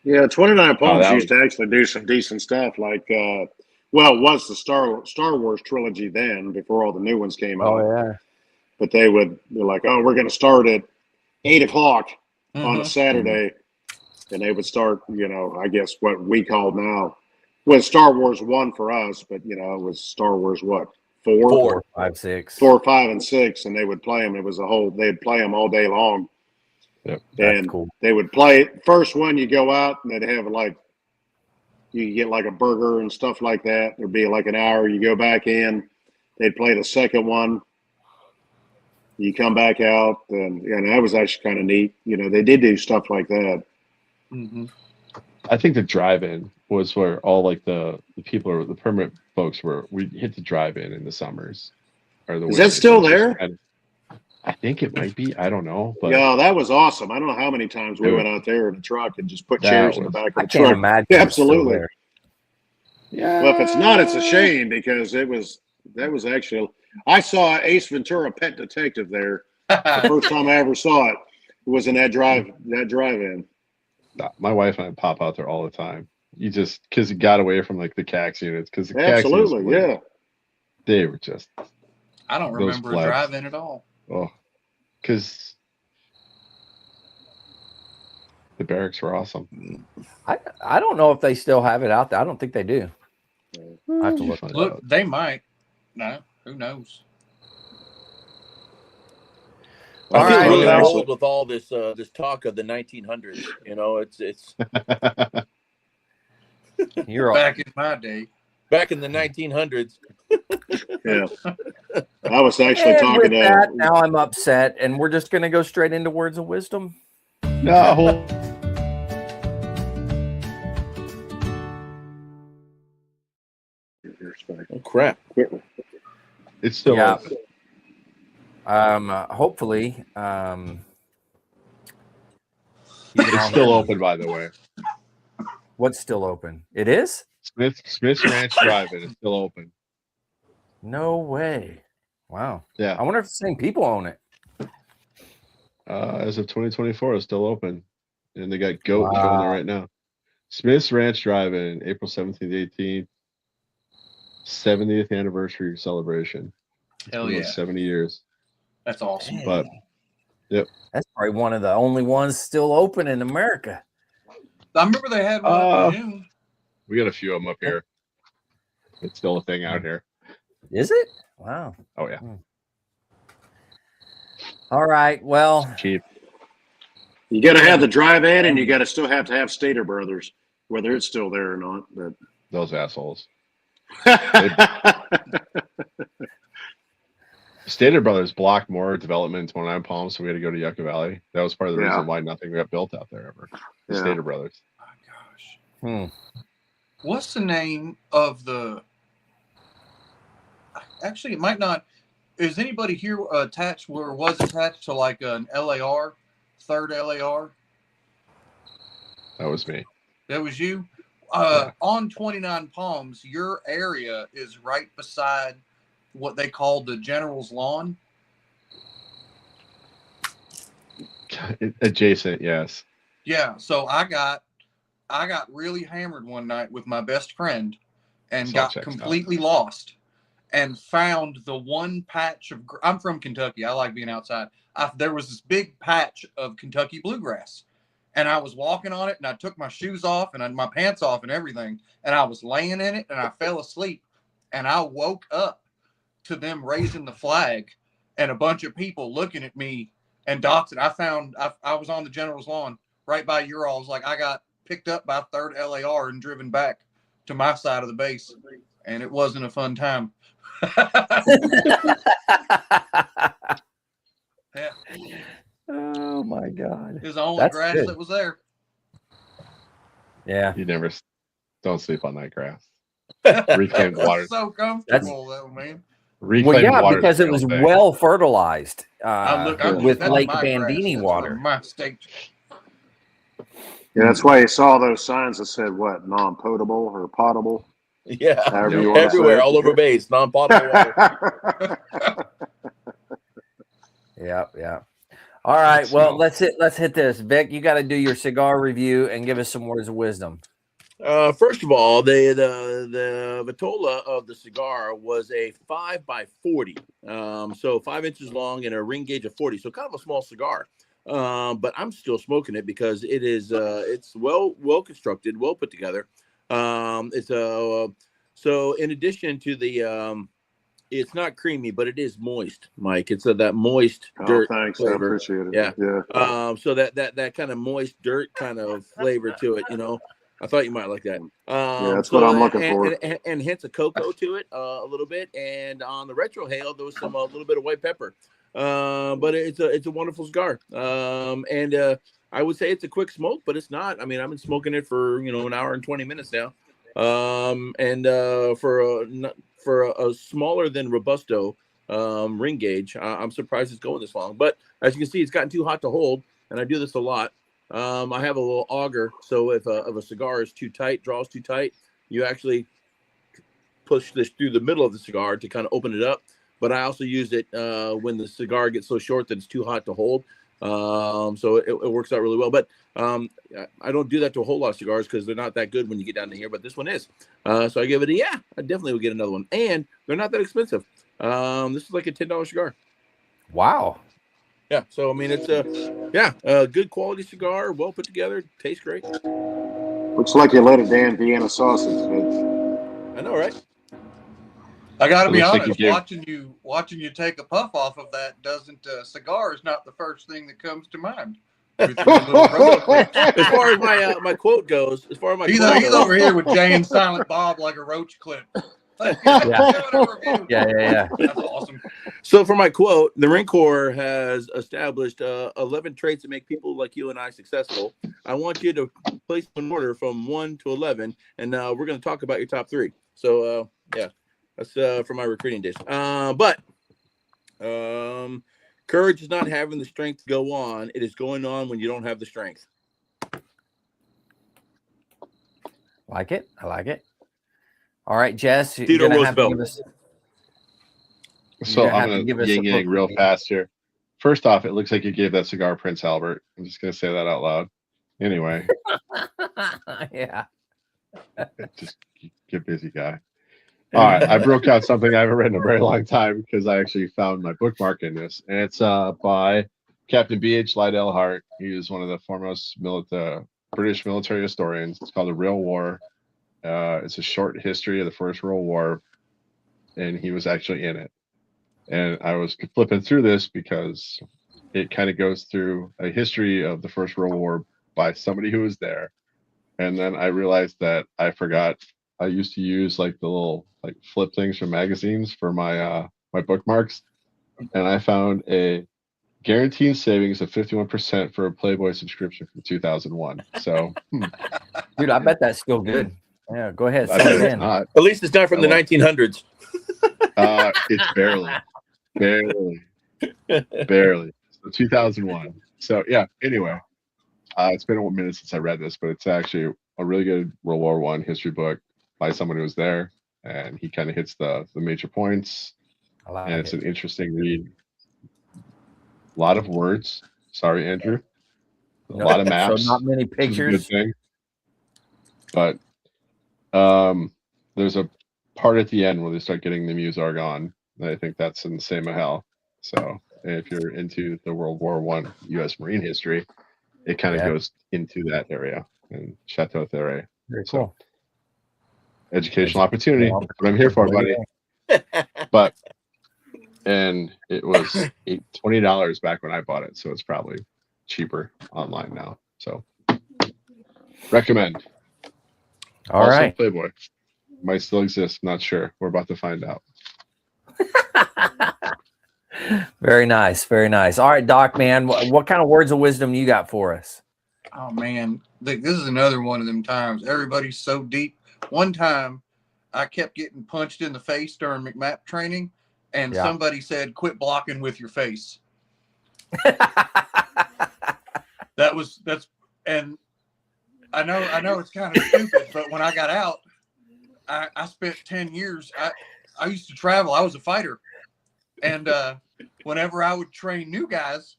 Speaker 4: Yeah, 29 Palms used
Speaker 6: was...
Speaker 4: to actually do some decent stuff. Like, well, it was the Star Wars trilogy then, before all the new ones came out.
Speaker 1: Oh yeah.
Speaker 4: But they're like, oh, we're going to start at 8:00 on a Saturday, and they would start, I guess what we call now was Star Wars 1 for us, but it was Star Wars what?
Speaker 1: 4, 5, 6.
Speaker 4: 4, 5, and 6, and they would play them. It was they'd play them all day long.
Speaker 6: Yep,
Speaker 4: and
Speaker 1: cool.
Speaker 4: They would play first one. You go out and they'd have you get like a burger and stuff like that. There'd be like an hour. You go back in. They'd play the second one. You come back out, and that was actually kind of neat. They did do stuff like that.
Speaker 5: Mm-hmm.
Speaker 6: I think the drive-in was where all like the people or the permanent folks we hit the drive-in in the summers.
Speaker 4: Is that still there?
Speaker 6: I think it might be. I don't know. But
Speaker 4: yeah, that was awesome. I don't know how many times we went out there in the truck and just put chairs in the back of the truck.
Speaker 1: Imagine
Speaker 4: absolutely.
Speaker 6: Yeah.
Speaker 4: Well, if it's not, it's a shame because that was actually. I saw Ace Ventura: Pet Detective there. The first time I ever saw it was in that drive-in.
Speaker 6: My wife and I pop out there all the time. You just because it got away from like the CAX units because the
Speaker 4: absolutely,
Speaker 6: CAX units,
Speaker 4: yeah,
Speaker 6: they were just.
Speaker 5: I don't remember a drive-in at all.
Speaker 6: Oh, because the barracks were awesome.
Speaker 1: I don't know if they still have it out there. I don't think they do. I have to look.
Speaker 5: They might. No, who knows?
Speaker 3: I feel
Speaker 1: right,
Speaker 3: really old with all this talk of the 1900s. It's.
Speaker 1: You're
Speaker 5: back in my day.
Speaker 3: Back in the 1900s.
Speaker 4: Yeah. I was actually talking to.
Speaker 1: That, now I'm upset, and we're just going to go straight into words of wisdom.
Speaker 6: No.
Speaker 4: your space.
Speaker 3: Oh crap!
Speaker 6: It's still
Speaker 1: Yeah.
Speaker 6: open.
Speaker 1: Hopefully,
Speaker 6: It's still open, by the way.
Speaker 1: what's still open? It is?
Speaker 6: Smith's Ranch Drive-In is still open.
Speaker 1: No way. Wow.
Speaker 6: Yeah.
Speaker 1: I wonder if the same people own it.
Speaker 6: As of 2024, it's still open, and they got Goat showing there
Speaker 1: Wow.
Speaker 6: right now. Smith's Ranch Drive-In, April 17th, 18th, 70th anniversary celebration. It's
Speaker 5: Hell
Speaker 6: been
Speaker 5: yeah.
Speaker 6: 70 years.
Speaker 5: That's awesome.
Speaker 6: But yep.
Speaker 1: That's probably one of the only ones still open in America.
Speaker 5: I remember they had one up in June.
Speaker 6: We got a few of them up here. It's still a thing out here.
Speaker 1: Is it? Wow.
Speaker 6: Oh yeah.
Speaker 1: All right. Well,
Speaker 6: It's cheap.
Speaker 4: You got to have the drive-in, and you got to still have to have Stater Brothers, whether it's still there or not. But
Speaker 6: Those assholes. Stater Brothers blocked more development in 29 Palms, so we had to go to Yucca Valley. That was part of the reason why nothing got built out there ever. The Stater Brothers.
Speaker 5: Oh my gosh. What's the name of the? Actually, it might not. Is anybody here attached or was attached to like an LAR, third LAR?
Speaker 6: That was me.
Speaker 5: That was you. On 29 Palms, your area is right beside what they call the General's Lawn.
Speaker 6: Adjacent, yes.
Speaker 5: Yeah. So I got really hammered one night with my best friend and got completely lost and found the one patch of. I'm from Kentucky. I like being outside. There was this big patch of Kentucky bluegrass. And I was walking on it, and I took my shoes off and my pants off and everything. And I was laying in it, and I fell asleep. And I woke up to them raising the flag and a bunch of people looking at me and doxing. I was on the General's Lawn right by your all's. Like, I got picked up by third LAR and driven back to my side of the base. And it wasn't a fun time. Yeah.
Speaker 1: Oh my God!
Speaker 5: It was the only grass that was there.
Speaker 1: Yeah,
Speaker 6: you never don't sleep on that grass. Reclaimed water.
Speaker 5: So comfortable though, man.
Speaker 6: Reclaimed water
Speaker 1: because it was well fertilized with
Speaker 5: that's
Speaker 1: Lake
Speaker 5: my
Speaker 1: Bandini
Speaker 5: grass.
Speaker 1: water.
Speaker 5: That's my state.
Speaker 4: Yeah, that's why you saw those signs that said what, non-potable or potable.
Speaker 3: Yeah,
Speaker 4: everywhere,
Speaker 3: all over base, non-potable water.
Speaker 1: Yeah. All right. Well, let's hit this. Vic, you got to do your cigar review and give us some words of wisdom.
Speaker 3: First of all, the vitola of the cigar was a 5x40, so 5 inches long and a ring gauge of 40. So kind of a small cigar. But I'm still smoking it because it is it's well constructed, well put together. So in addition to the it's not creamy, but it is moist, Mike. It's that moist dirt flavor.
Speaker 4: I appreciate it.
Speaker 3: Yeah. So that kind of moist dirt kind of flavor to it, you know. I thought you might like that.
Speaker 4: That's what I'm looking for.
Speaker 3: And hints of cocoa to it a little bit. And on the retrohale, there was a little bit of white pepper. But it's a wonderful cigar. And I would say it's a quick smoke, but it's not. I mean, I've been smoking it for an hour and 20 minutes now. And for a smaller than Robusto ring gauge, I'm surprised it's going this long. But as you can see, it's gotten too hot to hold, and I do this a lot. I have a little auger, so if a cigar is too tight, draws too tight, you actually push this through the middle of the cigar to kind of open it up. But I also use it when the cigar gets so short that it's too hot to hold. So it works out really well. But I don't do that to a whole lot of cigars because they're not that good when you get down to here. But this one is. So I give it I definitely would get another one. And they're not that expensive. This is like a $10 cigar.
Speaker 1: Wow.
Speaker 3: Yeah. So, I mean, it's a good quality cigar, well put together, tastes great.
Speaker 4: Looks like you let a damn Vienna sausage.
Speaker 3: I know, right?
Speaker 5: I got to be honest. Watching you take a puff off of that cigar is not the first thing that comes to mind. As
Speaker 3: far as my quote goes, he's
Speaker 5: over here with Jay and Silent Bob like a roach clip.
Speaker 1: Yeah.
Speaker 5: That's awesome.
Speaker 3: So for my quote, the Marine Corps has established 11 traits that make people like you and I successful. I want you to place an order from 1 to 11, and we're going to talk about your top 3. So Yeah, that's from my recruiting days. But courage is not having the strength to go on. It is going on when you don't have the strength.
Speaker 1: Like it. I like it. All right, Jess, you're
Speaker 3: Theodore
Speaker 1: gonna have to
Speaker 3: Roosevelt.
Speaker 1: give us.
Speaker 6: So
Speaker 1: gonna
Speaker 6: I'm
Speaker 1: have to
Speaker 6: going
Speaker 1: give
Speaker 6: to
Speaker 1: us a
Speaker 6: yin yang
Speaker 1: book
Speaker 6: real
Speaker 1: review.
Speaker 6: fast here. First off, it looks like you gave that cigar Prince Albert. I'm just going to say that out loud. Anyway,
Speaker 1: Yeah.
Speaker 6: just get busy, guy. All right, I broke out something I haven't read in a very long time because I actually found my bookmark in this, and it's by Captain B.H. Liddell Hart. He is one of the foremost British military historians. It's called The Real War. It's a short history of the First World War, and he was actually in it. And I was flipping through this because it kind of goes through a history of the First World War by somebody who was there. And then I realized that I forgot I used to use like the little like flip things from magazines for my my bookmarks. And I found a guaranteed savings of 51% for a Playboy subscription from 2001. So
Speaker 1: Dude, I bet that's still good. Yeah, go ahead.
Speaker 6: I
Speaker 1: Send
Speaker 6: bet
Speaker 1: it
Speaker 6: it's
Speaker 1: in.
Speaker 6: not.
Speaker 3: At least it's not from the 1900s.
Speaker 6: It's barely. So 2001. So yeah. Anyway, it's been a minute since I read this, but it's actually a really good World War I history book by someone who was there, and he kind of hits the major points.
Speaker 1: I like
Speaker 6: And it's
Speaker 1: it.
Speaker 6: an interesting read. A lot of words. Sorry, Andrew. A lot of maps.
Speaker 1: So not many
Speaker 6: Which is a good
Speaker 1: pictures.
Speaker 6: thing. But there's a part at the end where they start getting the Muse-Arg on. I think that's in the same hell. So if you're into the World War I U.S. Marine history, it kind of goes into that area and Chateau Thierry.
Speaker 1: Very cool.
Speaker 6: Educational opportunity. That's what I'm here for, buddy. But and it was $20 back when I bought it, so it's probably cheaper online now. So recommend.
Speaker 1: All
Speaker 6: also,
Speaker 1: right.
Speaker 6: Playboy might still exist. Not sure. We're about to find out.
Speaker 1: Very nice. Very nice. All right, Doc, man, what kind of words of wisdom you got for us?
Speaker 5: Oh man, this is another one of them times. Everybody's so deep. One time, I kept getting punched in the face during McMap training, and somebody said, "Quit blocking with your face." And I know it's kind of stupid, but when I got out, I spent 10 years. I used to travel. I was a fighter, and whenever I would train new guys,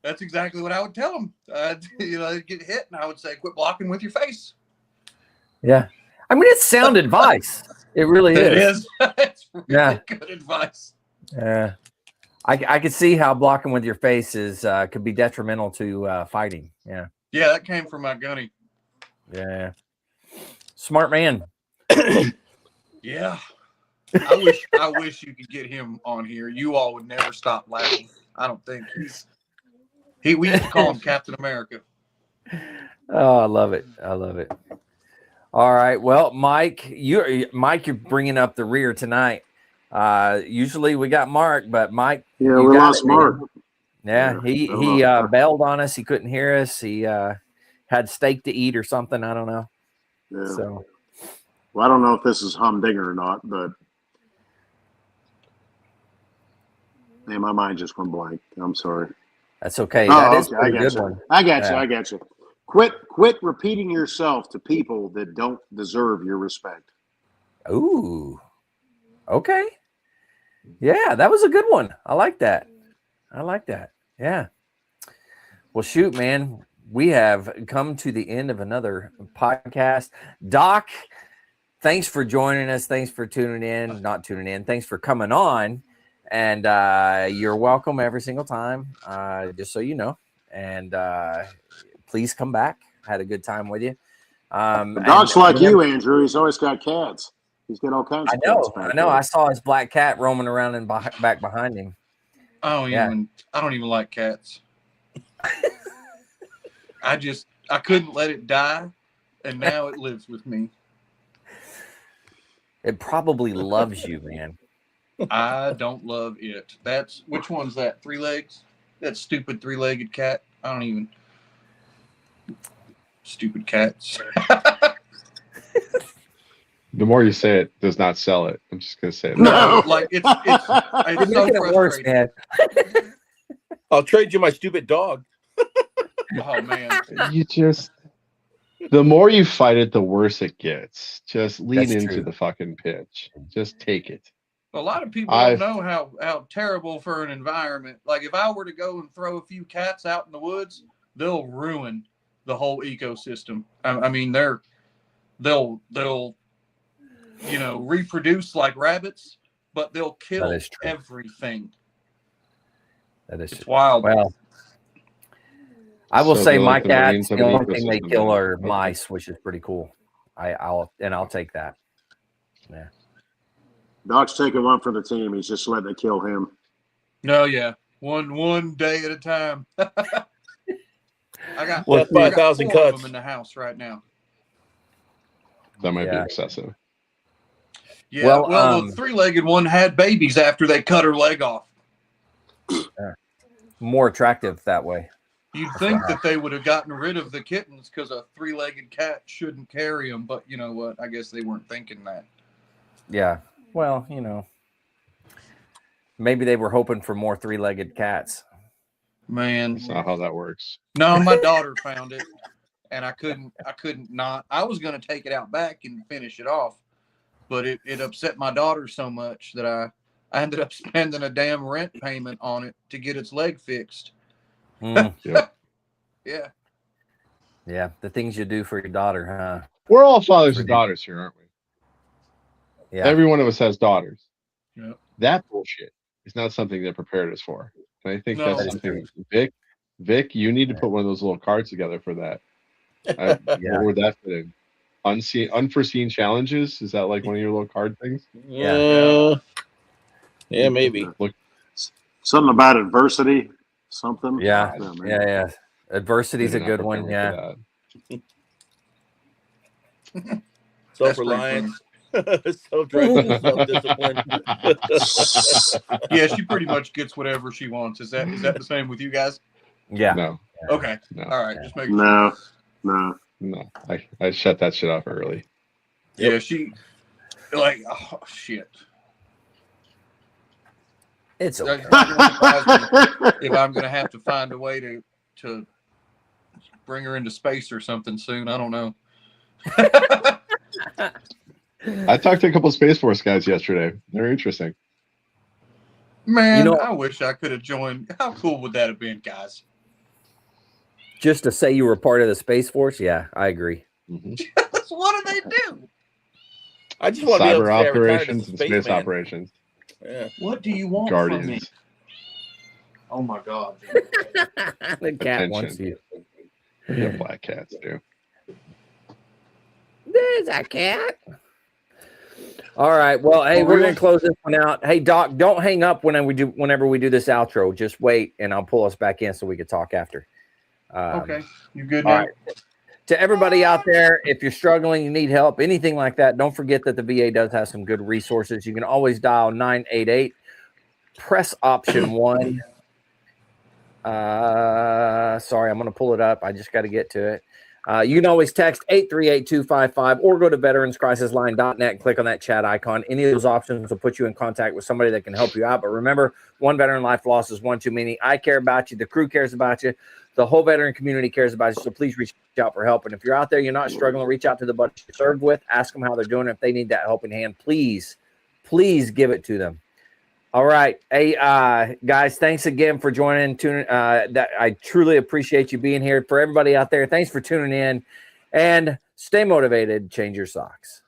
Speaker 5: that's exactly what I would tell them. They'd get hit, and I would say, "Quit blocking with your face."
Speaker 1: Yeah, I mean, it's sound advice. It really is.
Speaker 5: It is. It's really good advice.
Speaker 1: Yeah, I could see how blocking with your face is could be detrimental to fighting. Yeah.
Speaker 5: Yeah, that came from my gunny.
Speaker 1: Yeah. Smart man.
Speaker 5: Yeah. I wish you could get him on here. You all would never stop laughing. I don't think we used to call him Captain America.
Speaker 1: Oh, I love it. I love it. All right. Well, Mike, you're bringing up the rear tonight. Usually we got Mark, but Mike.
Speaker 4: Yeah, we lost Mark.
Speaker 1: Yeah, he bailed on us. He couldn't hear us. He had steak to eat or something. I don't know.
Speaker 4: Yeah.
Speaker 1: So,
Speaker 4: well, I don't know if this is humdinger or not, but man, my mind just went blank. I'm sorry.
Speaker 1: That's okay.
Speaker 4: That
Speaker 1: is a good one.
Speaker 4: I got you. Quit repeating yourself to people that don't deserve your respect.
Speaker 1: Ooh. Okay. Yeah, that was a good one. I like that. Yeah. Well, shoot, man. We have come to the end of another podcast. Doc, thanks for joining us. Thanks for tuning in. Not tuning in. Thanks for coming on. And you're welcome every single time, just so you know. And please come back. Had a good time with you.
Speaker 4: Doc's like you, Andrew. He's always got cats. He's got all kinds of cats back
Speaker 1: I know.
Speaker 4: there.
Speaker 1: I saw his black cat roaming around and back behind him.
Speaker 5: I don't even like cats. I couldn't let it die, and now it lives with me.
Speaker 1: It probably loves you, man.
Speaker 5: I don't love it. Which one's that? 3 legs? That stupid 3-legged cat. I don't even. Stupid cats.
Speaker 6: The more you say it, does not sell it. I'm just gonna say it.
Speaker 4: No.
Speaker 5: Like it's
Speaker 1: You're
Speaker 5: so
Speaker 1: making it worse,
Speaker 5: frustrating.
Speaker 1: man.
Speaker 3: I'll trade you my stupid dog.
Speaker 5: Oh man.
Speaker 6: You just the more you fight it, the worse it gets. Just lean
Speaker 1: That's
Speaker 6: into
Speaker 1: true.
Speaker 6: the fucking pitch. Just take it.
Speaker 5: A lot of people
Speaker 6: I've-
Speaker 5: don't know how terrible for an environment. Like if I were to go and throw a few cats out in the woods, they'll ruin the whole ecosystem. I mean, they'll reproduce like rabbits, but they'll kill
Speaker 1: That is true.
Speaker 5: everything.
Speaker 1: That is
Speaker 5: It's wild.
Speaker 1: well. I will
Speaker 6: So
Speaker 1: say
Speaker 6: they're
Speaker 1: my
Speaker 6: like the Marines
Speaker 1: cats,
Speaker 6: of
Speaker 1: the
Speaker 6: an
Speaker 1: only thing they
Speaker 6: ecosystem,
Speaker 1: kill
Speaker 6: man.
Speaker 1: are
Speaker 6: Okay.
Speaker 1: mice, which is pretty cool. I'll take that. Yeah.
Speaker 4: Doc's taking one for the team. He's just letting it kill him.
Speaker 5: No, yeah. One day at a time. I got
Speaker 3: Death by
Speaker 5: I
Speaker 3: a
Speaker 5: got
Speaker 3: thousand
Speaker 5: 4 of
Speaker 3: cuts.
Speaker 5: them in the house right now.
Speaker 6: That might be
Speaker 1: Yeah.
Speaker 6: excessive.
Speaker 5: Yeah.
Speaker 1: Well,
Speaker 5: Well, the 3-legged one had babies after they cut her leg off.
Speaker 1: More attractive that way.
Speaker 5: You'd think that they would have gotten rid of the kittens because a 3-legged cat shouldn't carry them, but you know what? I guess they weren't thinking that.
Speaker 1: Yeah. Well, maybe they were hoping for more 3-legged cats.
Speaker 5: Man,
Speaker 6: That's not how that works.
Speaker 5: no, my daughter found it, and I couldn't not. I was going to take it out back and finish it off, but it upset my daughter so much that I ended up spending a damn rent payment on it to get its leg fixed.
Speaker 1: Mm,
Speaker 6: Yep.
Speaker 5: Yeah.
Speaker 1: yeah. The things you do for your daughter, huh?
Speaker 6: We're all fathers and daughters here, aren't we?
Speaker 1: Yeah.
Speaker 6: Every one of us has daughters.
Speaker 5: Yep.
Speaker 6: That bullshit is not something that prepared us for. And I think
Speaker 5: No.
Speaker 6: that's something. Vic, you need to put one of those little cards together for that.
Speaker 1: Yeah.
Speaker 6: What would that fit in? Unforeseen challenges? Is that like one of your little card things?
Speaker 3: Yeah, maybe.
Speaker 4: Something about adversity. Something.
Speaker 1: Yeah.
Speaker 4: Oh, man.
Speaker 1: Yeah. Adversity's a
Speaker 6: Maybe
Speaker 1: good
Speaker 6: not
Speaker 1: one.
Speaker 6: prepared
Speaker 1: Yeah.
Speaker 6: for that.
Speaker 3: Self-reliance, self-direction, self-discipline.
Speaker 5: Yeah, she pretty much gets whatever she wants. Is that the same with you guys?
Speaker 1: Yeah.
Speaker 6: No,
Speaker 5: Okay.
Speaker 6: no,
Speaker 5: All right. Just making sure.
Speaker 4: No.
Speaker 6: no. I shut that shit off early.
Speaker 5: Yeah, she oh shit.
Speaker 1: It's okay.
Speaker 5: If I'm gonna have to find a way to bring her into space or something soon, I don't know.
Speaker 6: I talked to a couple of Space Force guys yesterday. They're interesting.
Speaker 5: Man, I wish I could have joined. How cool would that have been, guys?
Speaker 1: Just to say you were part of the Space Force? Yeah, I agree.
Speaker 6: Mhm.
Speaker 5: What do they do?
Speaker 3: I just want to be able to
Speaker 6: Cyber
Speaker 3: say I retired as
Speaker 6: operations
Speaker 3: a
Speaker 6: and space
Speaker 3: spaceman.
Speaker 6: operations.
Speaker 3: Yeah.
Speaker 5: What do you want from me?
Speaker 6: Guardians.
Speaker 5: Oh my god.
Speaker 1: The cat
Speaker 6: Attention.
Speaker 1: wants you.
Speaker 6: Yeah, black cats do.
Speaker 1: There's a cat. All right. Well, hey, we're gonna close this one out. Hey, Doc, don't hang up whenever we do this outro. Just wait, and I'll pull us back in so we can talk after.
Speaker 5: Okay. You good
Speaker 1: All
Speaker 5: now?
Speaker 1: right. To everybody out there, if you're struggling, you need help, anything like that, don't forget that the VA does have some good resources. You can always dial 988, press option 1. Sorry, I'm going to pull it up. I just got to get to it. You can always text 838-255 or go to veteranscrisisline.net and click on that chat icon. Any of those options will put you in contact with somebody that can help you out. But remember, one veteran life loss is one too many. I care about you. The crew cares about you. The whole veteran community cares about you. So please reach out for help. And if you're out there, you're not struggling, reach out to the buddies you served with. Ask them how they're doing. If they need that helping hand, please give it to them. All right. Hey, guys, thanks again for joining. That I truly appreciate you being here. For everybody out there, thanks for tuning in, and stay motivated. Change your socks.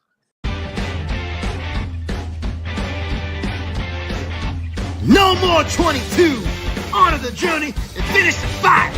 Speaker 8: No more 22. On to the journey and finish the fight.